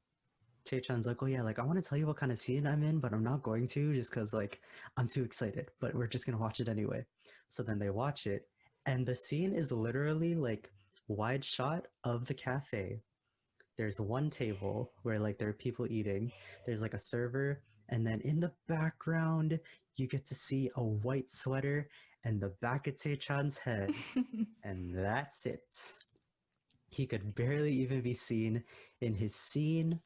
Taichan's like, oh yeah, like I want to tell you what kind of scene I'm in, but I'm not going to just because like I'm too excited, but we're just gonna watch it anyway. So then they watch it, and the scene is literally like wide shot of the cafe. There's one table where like there are people eating. There's like a server, and then in the background you get to see a white sweater and the back of Taichan's head, and that's it. He could barely even be seen in his scene.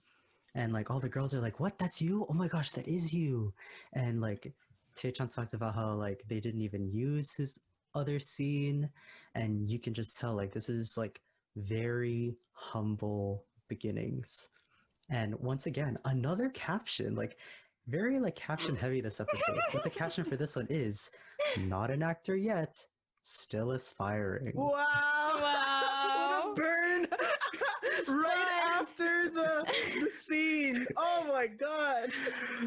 And like all the girls are like, what, that's you? Oh my gosh, that is you. And like Tecchan talked about how like they didn't even use his other scene, and you can just tell like this is like very humble beginnings. And once again, another caption, like very like caption heavy this episode. But the caption for this one is not an actor yet, still aspiring. Wow! What a burn! Right after the scene. Oh my god!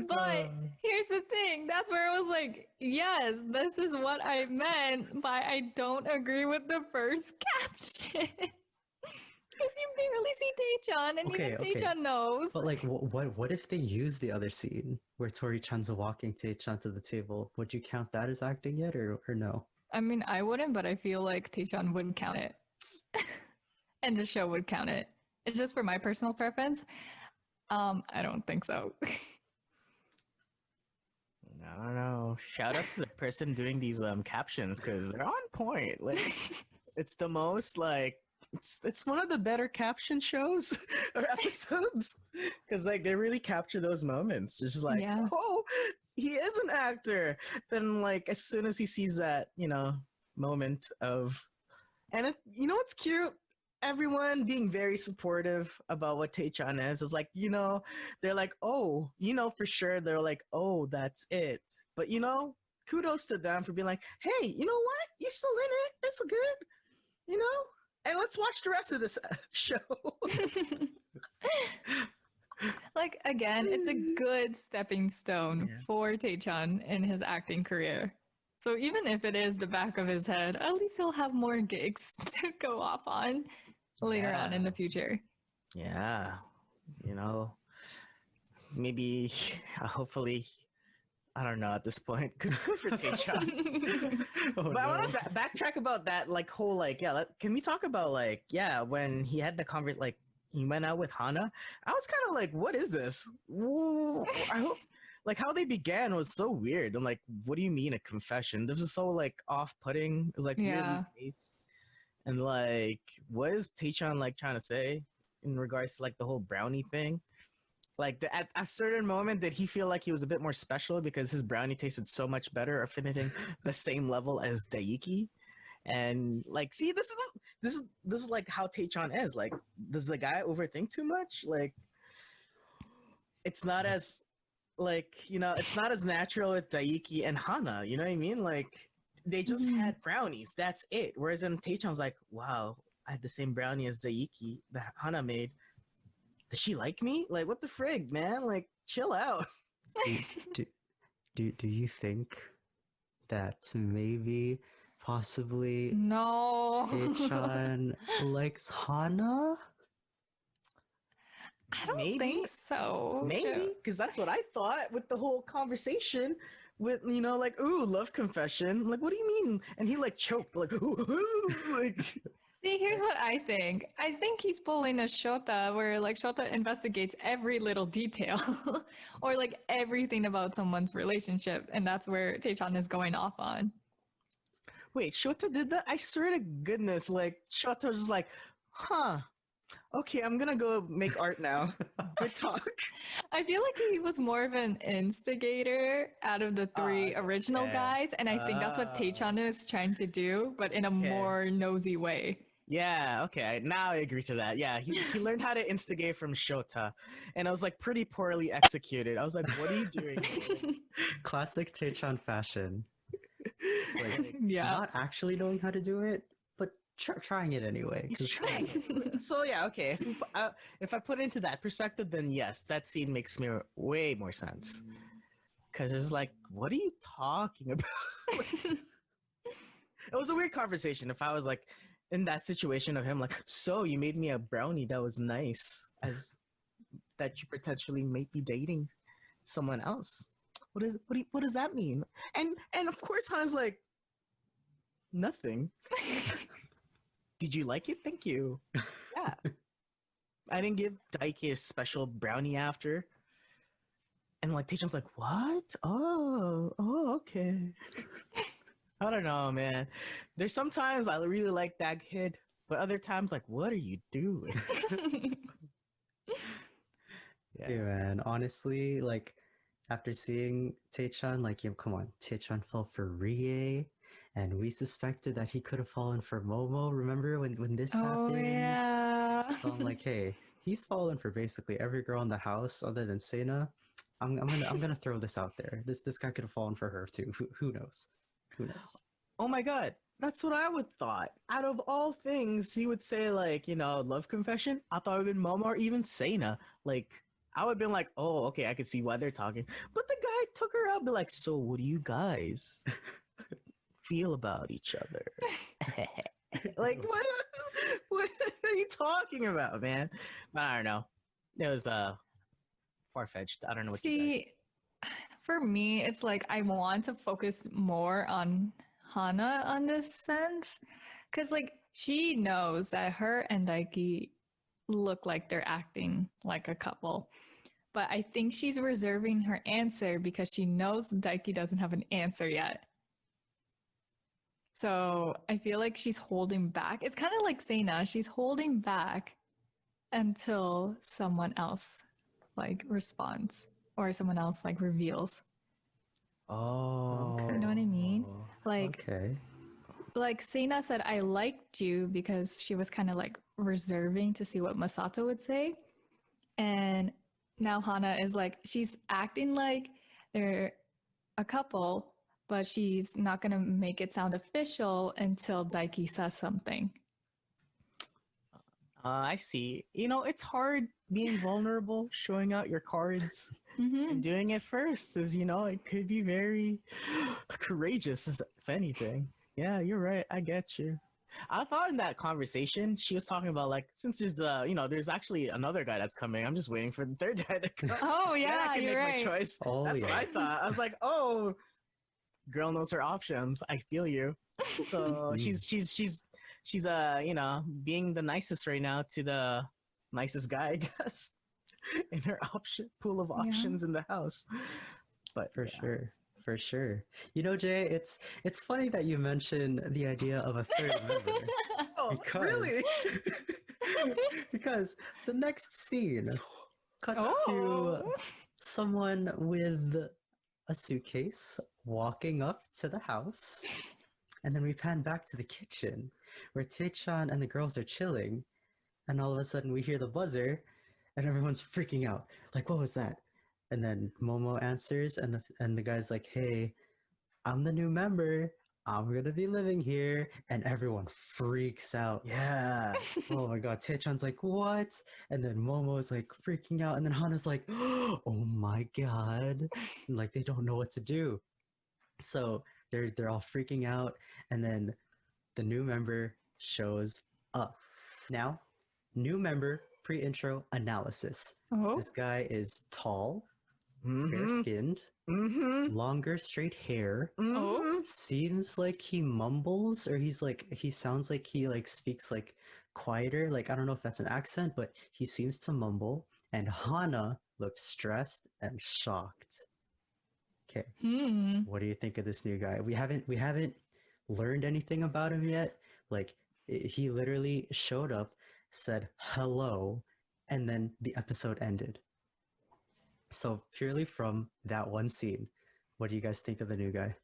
But here's the thing. That's where I was like, yes, this is what I meant by I don't agree with the first caption. Because you barely see Taichan, and Okay, even okay. Taichan knows. But like, what if they use the other scene where Tori-chan's walking Taichan to the table? Would you count that as acting yet, or no? I mean, I wouldn't, but I feel like Taichan would count it. And the show would count it. It's just for my personal preference. I don't think so. I don't know. Shout out to the person doing these captions because they're on point. Like, it's the most like it's one of the better caption shows or episodes because like they really capture those moments. It's just like, Yeah. oh, he is an actor. Then like as soon as he sees that moment of, and what's cute. Everyone being very supportive about what Taichan is like, they're like, oh, for sure. They're like, oh, that's it. But, kudos to them for being like, hey, you know what? You're still in it. It's good, and let's watch the rest of this show. Like, again, it's a good stepping stone for Taichan in his acting career. So even if it is the back of his head, at least he'll have more gigs to go off on later on in the future. Yeah. Maybe, hopefully, I don't know at this point. Good for Tecchan. But I want to backtrack about that, like, whole, like, can we talk about, like, when he had the conversation, like, he went out with Hana? I was kind of like, what is this? Ooh, I hope, like, how they began was so weird. I'm like, what do you mean a confession? This is so, like, off-putting. It was, like, weirdly based. And, like, what is Tecchan, like, trying to say in regards to, like, the whole brownie thing? Like, at a certain moment, did he feel like he was a bit more special because his brownie tasted so much better or finishing the same level as Daiki? And, like, see, this is like how Tecchan is. Like, does the guy overthink too much? Like, it's not as, like, it's not as natural with Daiki and Hana. You know what I mean? Like, they just had brownies. That's it. Whereas in Taichan's like, wow, I had the same brownie as Daiki that Hana made. Does she like me? Like, what the frig, man? Like, chill out. Do you think that maybe, possibly, Tecchan likes Hana? I don't think so. Maybe, because that's what I thought with the whole conversation. With like, ooh, love confession. I'm like, what do you mean? And he like choked, like, ooh, like. See, here's what I think. I think he's pulling a Shota where like Shota investigates every little detail or like everything about someone's relationship. And that's where Taichan is going off on. Wait, Shota did that? I swear to goodness, like Shota was just like, huh. Okay, I'm gonna go make art now. Good talk. I feel like he was more of an instigator out of the three Okay. original Yeah. guys, and I think that's what Tecchan is trying to do, but in a Okay. more nosy way. Yeah, okay. Now I agree to that. Yeah, he learned how to instigate from Shota. And I was like pretty poorly executed. I was like, what are you doing here? Classic Tecchan fashion. It's like Yeah. not actually knowing how to do it, but trying it anyway. He's trying it. So yeah, okay. If I put it into that perspective, then yes, that scene makes me way more sense. Because it's like, what are you talking about? It was a weird conversation. If I was like in that situation of him, like, so you made me a brownie that was nice, as that you potentially might be dating someone else. What does that mean? And of course, Hana's like, nothing. Did you like it? Thank you. Yeah. I didn't give Daiki a special brownie after. And like Teichan's like, what? Oh, okay. I don't know, man. There's sometimes I really like that kid, but other times like, what are you doing? Yeah, hey, man. Honestly, like after seeing Teichan, like, yeah, come on, Teichan fell for Rie, and we suspected that he could have fallen for Momo. Remember when this happened? Oh yeah. So I'm like, hey, he's fallen for basically every girl in the house other than Seina. I'm gonna throw this out there. This guy could have fallen for her too. Who knows? Who knows? Oh my god, that's what I would thought. Out of all things, he would say like, love confession. I thought it would have been Momo or even Seina. Like, I would have been like, oh, okay, I could see why they're talking. But the guy took her out, be like, so what do you guys feel about each other? Like, what are you talking about, man? But I don't know. It was far-fetched. I don't know what you guys. For me, it's like I want to focus more on Hana on this sense, because like she knows that her and Daiki look like they're acting like a couple, but I think she's reserving her answer because she knows Daiki doesn't have an answer yet. So I feel like she's holding back. It's kind of like Seina. She's holding back until someone else like responds or someone else like reveals. Oh, you know what I mean? Like, okay. Like Seina said, I liked you because she was kind of like reserving to see what Masato would say. And now Hana is like, she's acting like they're a couple, but she's not going to make it sound official until Daiki says something. I see. It's hard being vulnerable, showing out your cards, and doing it first. As it could be very courageous, if anything. Yeah, you're right. I get you. I thought in that conversation, she was talking about like, since there's there's actually another guy that's coming. I'm just waiting for the third guy to come. Oh yeah, then I can you're make right. my choice. Oh, That's yeah. what I thought. I was like, oh, girl knows her options. I feel you. So she's being the nicest right now to the nicest guy, I guess, in her pool of options in the house. But for sure. Jay, it's funny that you mentioned the idea of a third member. Oh, really? Because the next scene cuts to someone with a suitcase walking up to the house, and then we pan back to the kitchen where Teichan and the girls are chilling, and all of a sudden we hear the buzzer, and everyone's freaking out. Like, what was that? And then Momo answers, and the guy's like, "Hey, I'm the new member. I'm gonna be living here," and everyone freaks out. Yeah. Oh my god, Teichan's like, "What?" And then Momo's like freaking out, and then Hana's like, "Oh my god!" And like they don't know what to do. So they're all freaking out, and then the new member shows up. Now, new member pre-intro analysis. This guy is tall, fair-skinned, longer straight hair. Seems like he mumbles, or he sounds like he like speaks like quieter. Like I don't know if that's an accent, but he seems to mumble. And Hana looks stressed and shocked. Okay. What do you think of this new guy? We haven't learned anything about him yet. Like he literally showed up, said hello, and then the episode ended. So purely from that one scene, what do you guys think of the new guy?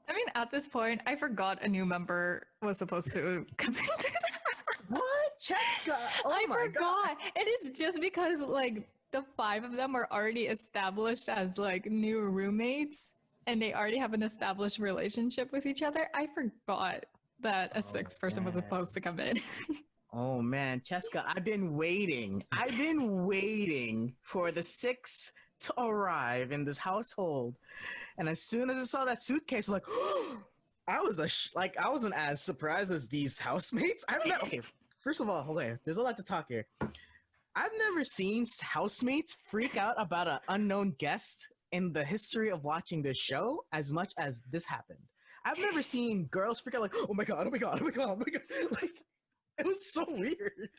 I mean, at this point, I forgot a new member was supposed to come into the What? Cheska? Oh I my forgot. god. It is just because like the 5 of them are already established as like new roommates and they already have an established relationship with each other. I forgot that a 6th person was man. supposed to come in. Oh man, Cheska, I've been waiting for the 6 to arrive in this household. And as soon as I saw that suitcase, I'm like, I wasn't as surprised as these housemates. Okay, first of all, okay, there's a lot to talk here. I've never seen housemates freak out about an unknown guest in the history of watching this show as much as this happened. I've never seen girls freak out like, oh my god, oh my god, oh my god, oh my god. Like, it was so weird.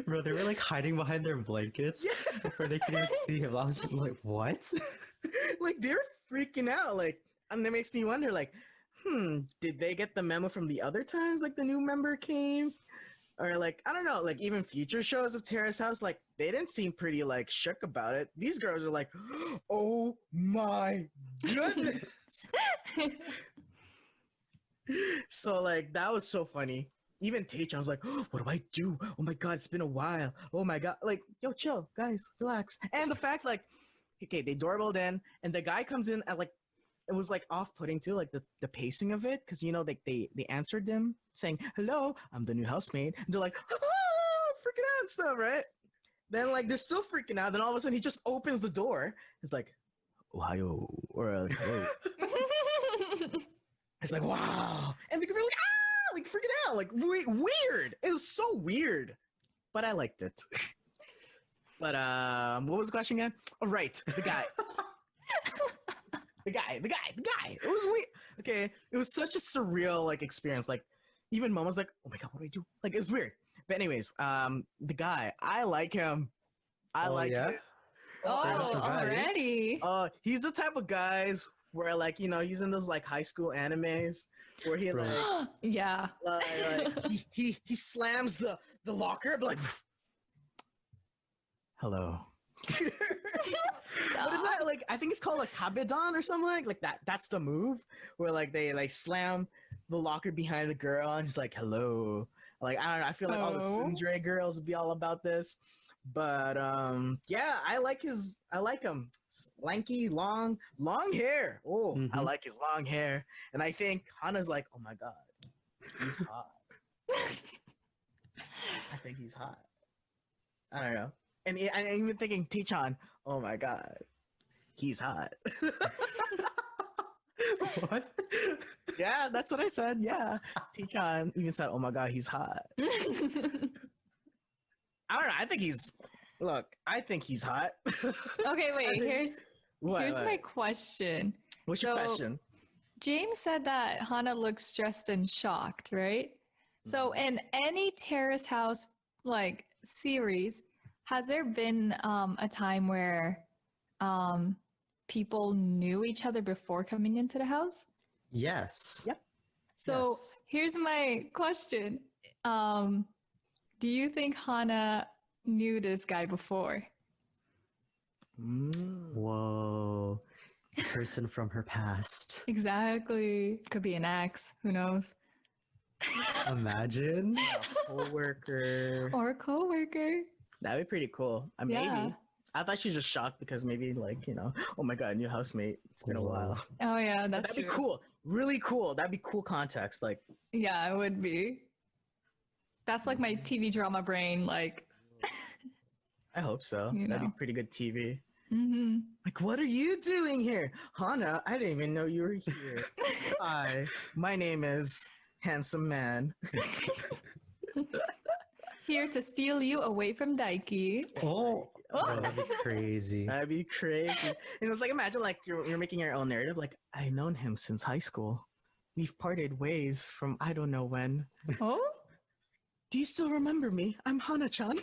Bro, they were like hiding behind their blankets before they could even see him. I was just like, what? Like, they're freaking out. Like, and that makes me wonder, like, did they get the memo from the other times, like, the new member came? Or, like, I don't know, like, even future shows of Terrace House, like, they didn't seem pretty, like, shook about it. These girls are like, oh my goodness. So, like, that was so funny. Even Tecchan was like, oh, what do I do? Oh my god, it's been a while. Oh my god. Like, yo, chill, guys, relax. And the fact, like, okay, they doorbelled in, and the guy comes in at, like, it was, like, off-putting, too, like, the pacing of it, because, you know, they answered them saying, hello, I'm the new housemaid. And they're like, freaking out and stuff, right? Then, like, they're still freaking out. Then all of a sudden, he just opens the door. It's like, Ohio, or, like, hello. It's like, wow. And the girl like, like freaking out, like weird. It was so weird, but I liked it. But what was the question again? Oh, right, the guy. the guy. It was weird. Okay, it was such a surreal like experience. Like even Mom was like, oh my god, what do I do? Like it was weird. But anyways, the guy, I like him. I like him. Oh, already. He's the type of guys where like, you know, he's in those like high school animes where he like yeah, like he slams the locker but like hello. What is that like? I think it's called like Kabedon or something like that. That's the move where like they like slam the locker behind the girl and he's like hello. Like I don't know, I feel like all the Sundre girls would be all about this. But yeah, I like him. Lanky, long hair. Oh, I like his long hair. And I think Hana's like, oh my god, he's hot. I think he's hot. I don't know. And I'm even thinking Tecchan, oh my god, he's hot. What? Yeah, that's what I said. Yeah. Tecchan even said, oh my god, he's hot. I don't know. I think he's hot. Okay, wait. Here's what? my question. What's your question? James said that Hana looks stressed and shocked, right? So in any Terrace House like series, has there been a time where people knew each other before coming into the house? Yes. Yep. So here's my question. Do you think Hana knew this guy before? Whoa. Person from her past. Exactly. Could be an ex. Who knows? Imagine. A coworker. Or a coworker. That'd be pretty cool. Maybe. I thought she was just shocked because maybe like, you know, oh my god, new housemate. It's been a while. Oh yeah, that'd be cool. Really cool. That'd be cool context. Like yeah, it would be. That's like my TV drama brain. Like, I hope so. That'd be pretty good TV. Mm-hmm. Like, what are you doing here, Hana? I didn't even know you were here. Hi, my name is Handsome Man. Here to steal you away from Daiki. Oh, that'd be crazy. That'd be crazy. And it's like, imagine like you're making your own narrative. Like, I've known him since high school. We've parted ways from I don't know when. Oh. Do you still remember me? I'm Hana-chan.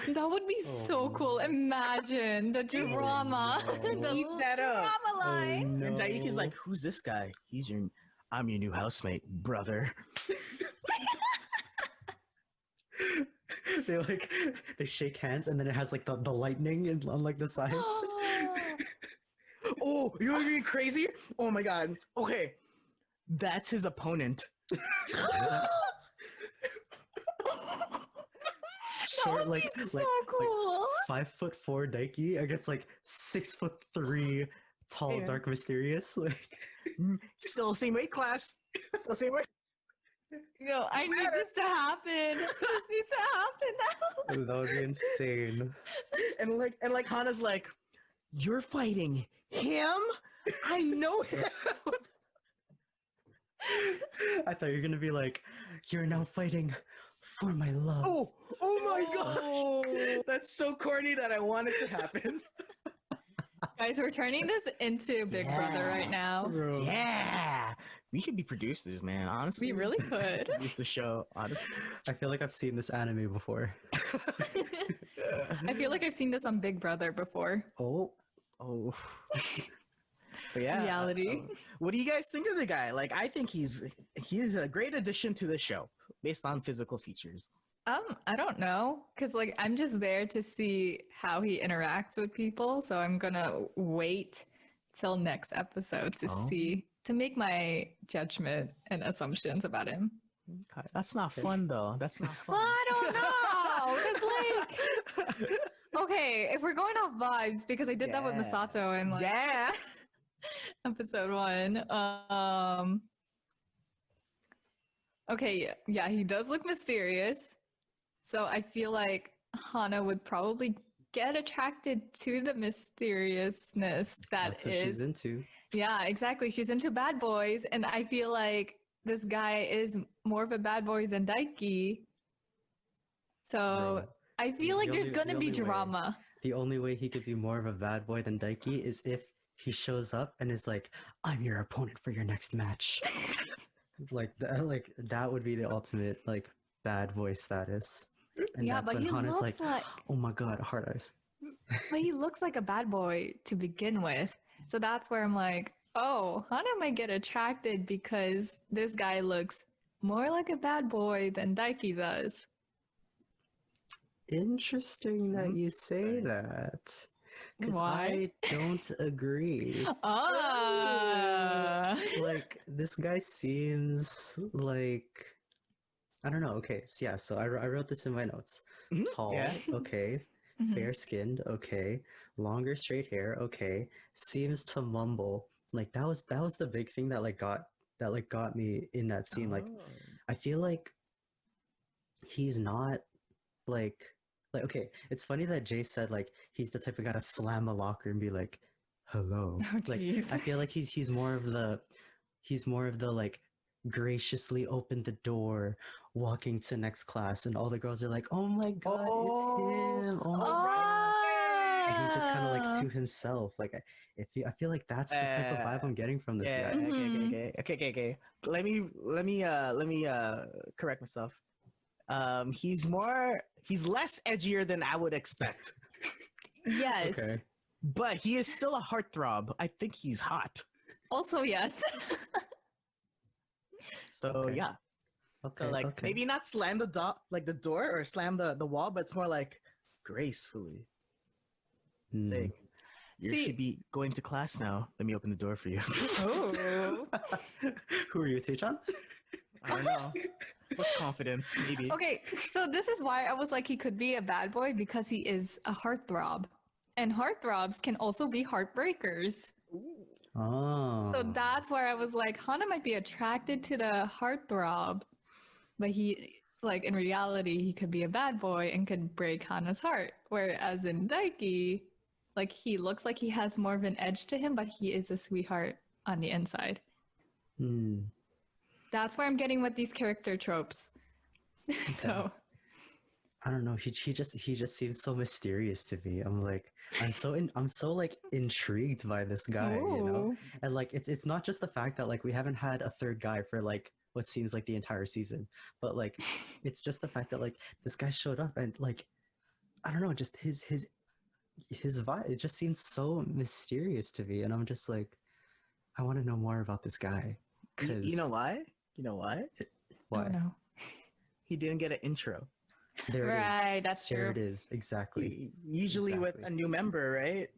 That would be so cool. Imagine the drama. no. The Keep that up. drama line. no. And Daiki's like, "Who's this guy? I'm your new housemate, brother." They shake hands and then it has like the lightning on like the sides. Oh, you know what I mean? Crazy? Oh my god. Okay, that's his opponent. Short, That would be so cool. 5'4" Daiki against like 6'3" tall, Yeah. dark, mysterious. Like Still same weight class. Still same weight. Yo, I need this to happen. This needs to happen now. that would be insane. And like Hana's like, "You're fighting him? I know him." I thought you were gonna be like, "You're now fighting for my love." Oh my gosh. Oh. That's so corny that I want it to happen. Guys, we're turning this into Big Brother right now. Bro. Yeah. We could be producers, man. Honestly. We really could. Produce the show, honestly. I feel like I've seen this anime before. I feel like I've seen this on Big Brother before. Oh, But yeah. Reality. What do you guys think of the guy? Like, I think he's a great addition to the show based on physical features. I don't know, because like I'm just there to see how he interacts with people, so I'm gonna wait till next episode to make my judgment and assumptions about him. Okay. That's not fun though. That's not fun. Well, I don't know, 'cause, like, okay, if we're going off vibes, because I did that with Yeah. Masato in like Yeah. episode 1. Okay, yeah, he does look mysterious. So I feel like Hana would probably get attracted to the mysteriousness that's what she's into. Yeah, exactly. She's into bad boys, and I feel like this guy is more of a bad boy than Daiki. So Bro, I feel like the there's only- gonna the be only way- drama. The only way he could be more of a bad boy than Daiki is if he shows up and is like, "I'm your opponent for your next match." that would be the ultimate like bad boy status. And Yeah, that's but when he Hana's looks like, like "Oh my god, hard eyes." but he looks like a bad boy to begin with. So that's where I'm like, oh, Hana might get attracted because this guy looks more like a bad boy than Daiki does. Interesting that you say Interesting. that. Because Why? I don't agree. Ah. Like, this guy seems like, I don't know. Okay, so yeah, so I wrote this in my notes. Mhm, Tall, yeah. okay. Mhm. Fair skinned, okay. Longer straight hair, okay. Seems to mumble. Like that was the big thing that got me in that scene. Like Oh. I feel like he's not like okay, it's funny that Jay said like he's the type of guy to slam a locker and be like, "Hello." Oh, Like jeez. I feel like he's more of the like graciously open the door, walking to next class, and all the girls are like, "Oh my god, it's him!" Oh, Ah. and he's just kind of like to himself. Like I feel like that's the type of vibe I'm getting from this Yeah. guy. Mhm. Okay. Let me correct myself. He's less edgier than I would expect, Yes. Okay. but he is still a heartthrob. I think he's hot. Also, yes. So Okay. yeah. Okay. So like okay. maybe not slam the door or slam the wall, but it's more like gracefully Hmm. saying, "You See- should be going to class now. Let me open the door for you." Oh. Who are you, Tecchan? I don't know. What's confidence? Maybe. Okay, so this is why I was like, he could be a bad boy because he is a heartthrob. And heartthrobs can also be heartbreakers. Oh. So that's where I was like, Hana might be attracted to the heartthrob, but he, like, in reality, he could be a bad boy and could break Hana's heart. Whereas in Daiki, like, he looks like he has more of an edge to him, but he is a sweetheart on the inside. Hmm. That's where I'm getting with these character tropes. So, I don't know. He just seems so mysterious to me. I'm so like intrigued by this guy, you know. ooh. And like it's not just the fact that like we haven't had a third guy for like what seems like the entire season, but like it's just the fact that like this guy showed up and like I don't know, just his vibe. It just seems so mysterious to me, and I'm just like, I want to know more about this guy. You know why? You know why? Why? Oh no. He didn't get an intro. There it is. Right, that's There true. it is. Exactly. Usually with Exactly. a new member, right?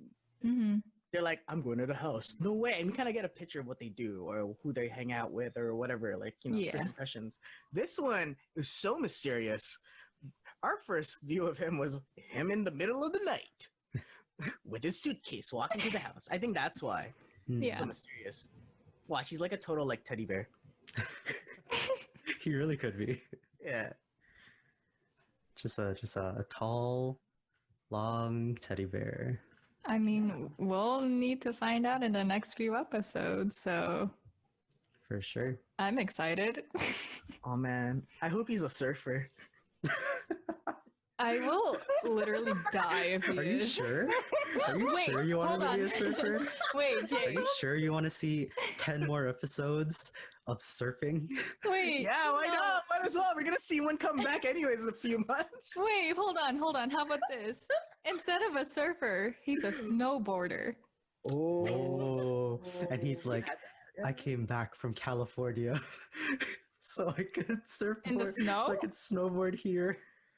Mm-hmm. They're like, I'm going to the house. No way. And we kind of get a picture of what they do or who they hang out with or whatever, like, you know, Yeah. first impressions. This one is so mysterious. Our first view of him was him in the middle of the night with his suitcase walking to the house. I think that's why. Mm. Yeah. So mysterious. Watch, he's like a total like teddy bear. He really could be. Yeah. Just a tall, long teddy bear. I mean, we'll need to find out in the next few episodes, so For sure. I'm excited. Oh man. I hope he's a surfer. I will literally die if he Are you is. sure? Are you Wait, sure you want hold to be on. a surfer? Wait, Are James. you sure you want to see 10 more episodes of surfing? Wait. Yeah, why no. not? Might as well. We're gonna see one come back anyways in a few months. Wait, hold on. How about this? Instead of a surfer, he's a snowboarder. Oh, and he's like, I came back from California so I could surfboard, In the snow? so I could snowboard here.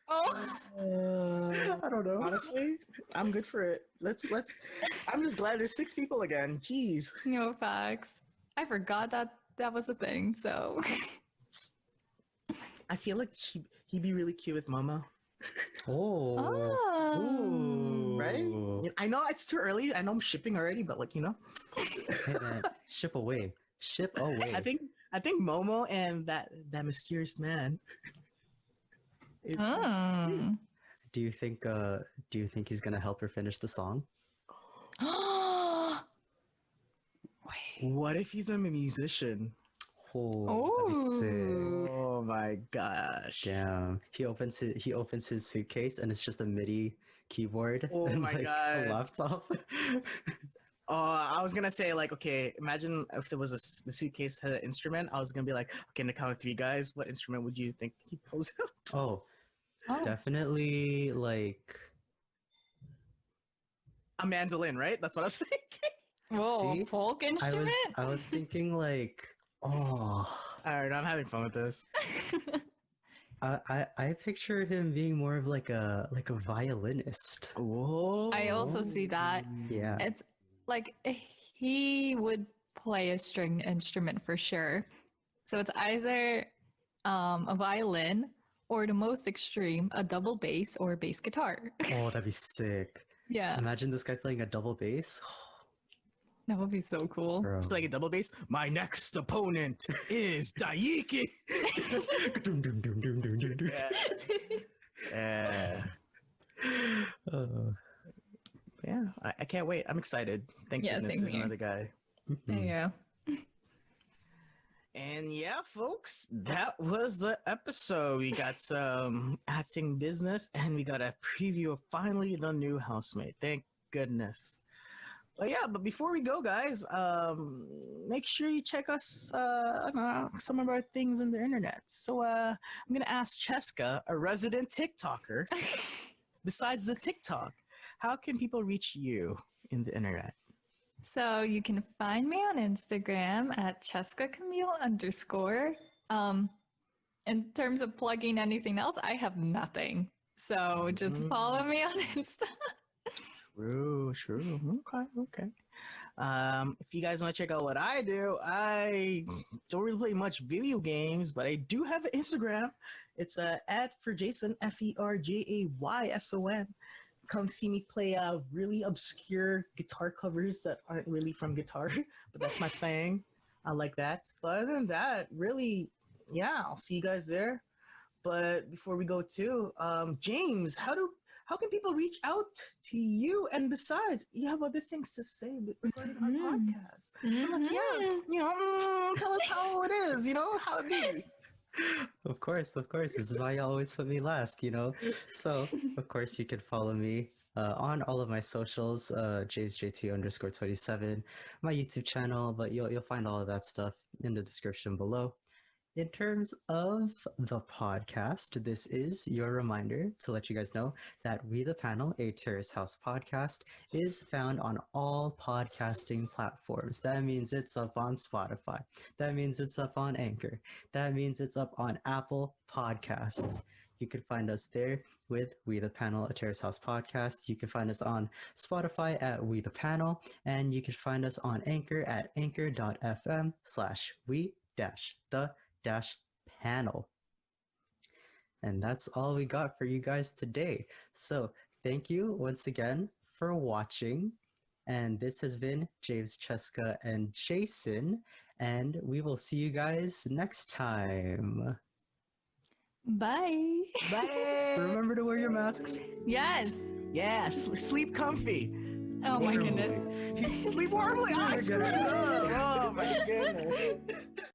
Oh. I don't know. Honestly, I'm good for it. Let's. I'm just glad there's 6 people again. Jeez. No facts. I forgot that was a thing, so. I feel like he'd be really cute with Momo, Oh. Oh. Ooh. right? Yeah, I know it's too early. I know I'm shipping already, but like, you know, Hey man, ship away. Ship away. I think Momo and that mysterious man. Oh. Do you think he's gonna help her finish the song? Wait. What if he's a musician? Oh, that'd be sick. Ooh. Oh my gosh. Damn. He opens his suitcase and it's just a MIDI keyboard Oh and my like God. a laptop. I was gonna say like, okay, imagine if there was the suitcase had an instrument. I was gonna be like, okay, in the count of 3 guys, what instrument would you think he pulls out? Oh, Oh. definitely like A mandolin, right? That's what I was thinking. Whoa, See? a folk I instrument? was thinking like All right, I'm having fun with this. I picture him being more of like a violinist. Whoa. I also see that. Yeah. It's like he would play a string instrument for sure. So it's either a violin or the most extreme, a double bass or a bass guitar. Oh, that'd be sick. Yeah, Imagine this guy playing a double bass. that would be so cool. Bro. Let's play a double bass. My next opponent is Daiki. Dum, dum, dum, dum, dum, dum, dum. Yeah. Oh. Yeah, I can't wait. I'm excited. Thank Yeah, goodness same there's here. another guy. There you go. And yeah, folks, that was the episode. We got some acting business and we got a preview of finally the new housemate. Thank goodness. But yeah, but before we go, guys, make sure you check us on some of our things on the internet. So I'm gonna ask Cheska, a resident TikToker, besides the TikTok, how can people reach you in the internet? So you can find me on Instagram at CheskaCamille_. In terms of plugging anything else, I have nothing. So just follow me on Insta. True. Okay. If you guys want to check out what I do, I don't really play much video games, but I do have an Instagram. It's at for Jason FERJAYSON. Come see me play really obscure guitar covers that aren't really from guitar, but that's my thing. I like that. But other than that, really, yeah, I'll see you guys there. But before we go to James, how can people reach out to you? And besides, you have other things to say regarding our podcast. I'm like, yeah, tell us how it is, how it be. Of course. This is why you always put me last, So, of course, you can follow me on all of my socials, JSJT_27, my YouTube channel, but you'll find all of that stuff in the description below. In terms of the podcast, this is your reminder to let you guys know that We the Panel, a Terrace House podcast, is found on all podcasting platforms. That means it's up on Spotify. That means it's up on Anchor. That means it's up on Apple Podcasts. You can find us there with We the Panel, a Terrace House podcast. You can find us on Spotify at We the Panel, and you can find us on Anchor at anchor.fm/we-the-panel. And that's all we got for you guys today. So thank you once again for watching. And this has been James, Cheska, and Jason. And we will see you guys next time. Bye. Bye. Remember to wear your masks. Yes. Yeah, sleep comfy. Oh my Warmly. goodness. Sleep warmly. Oh my goodness. Oh my goodness.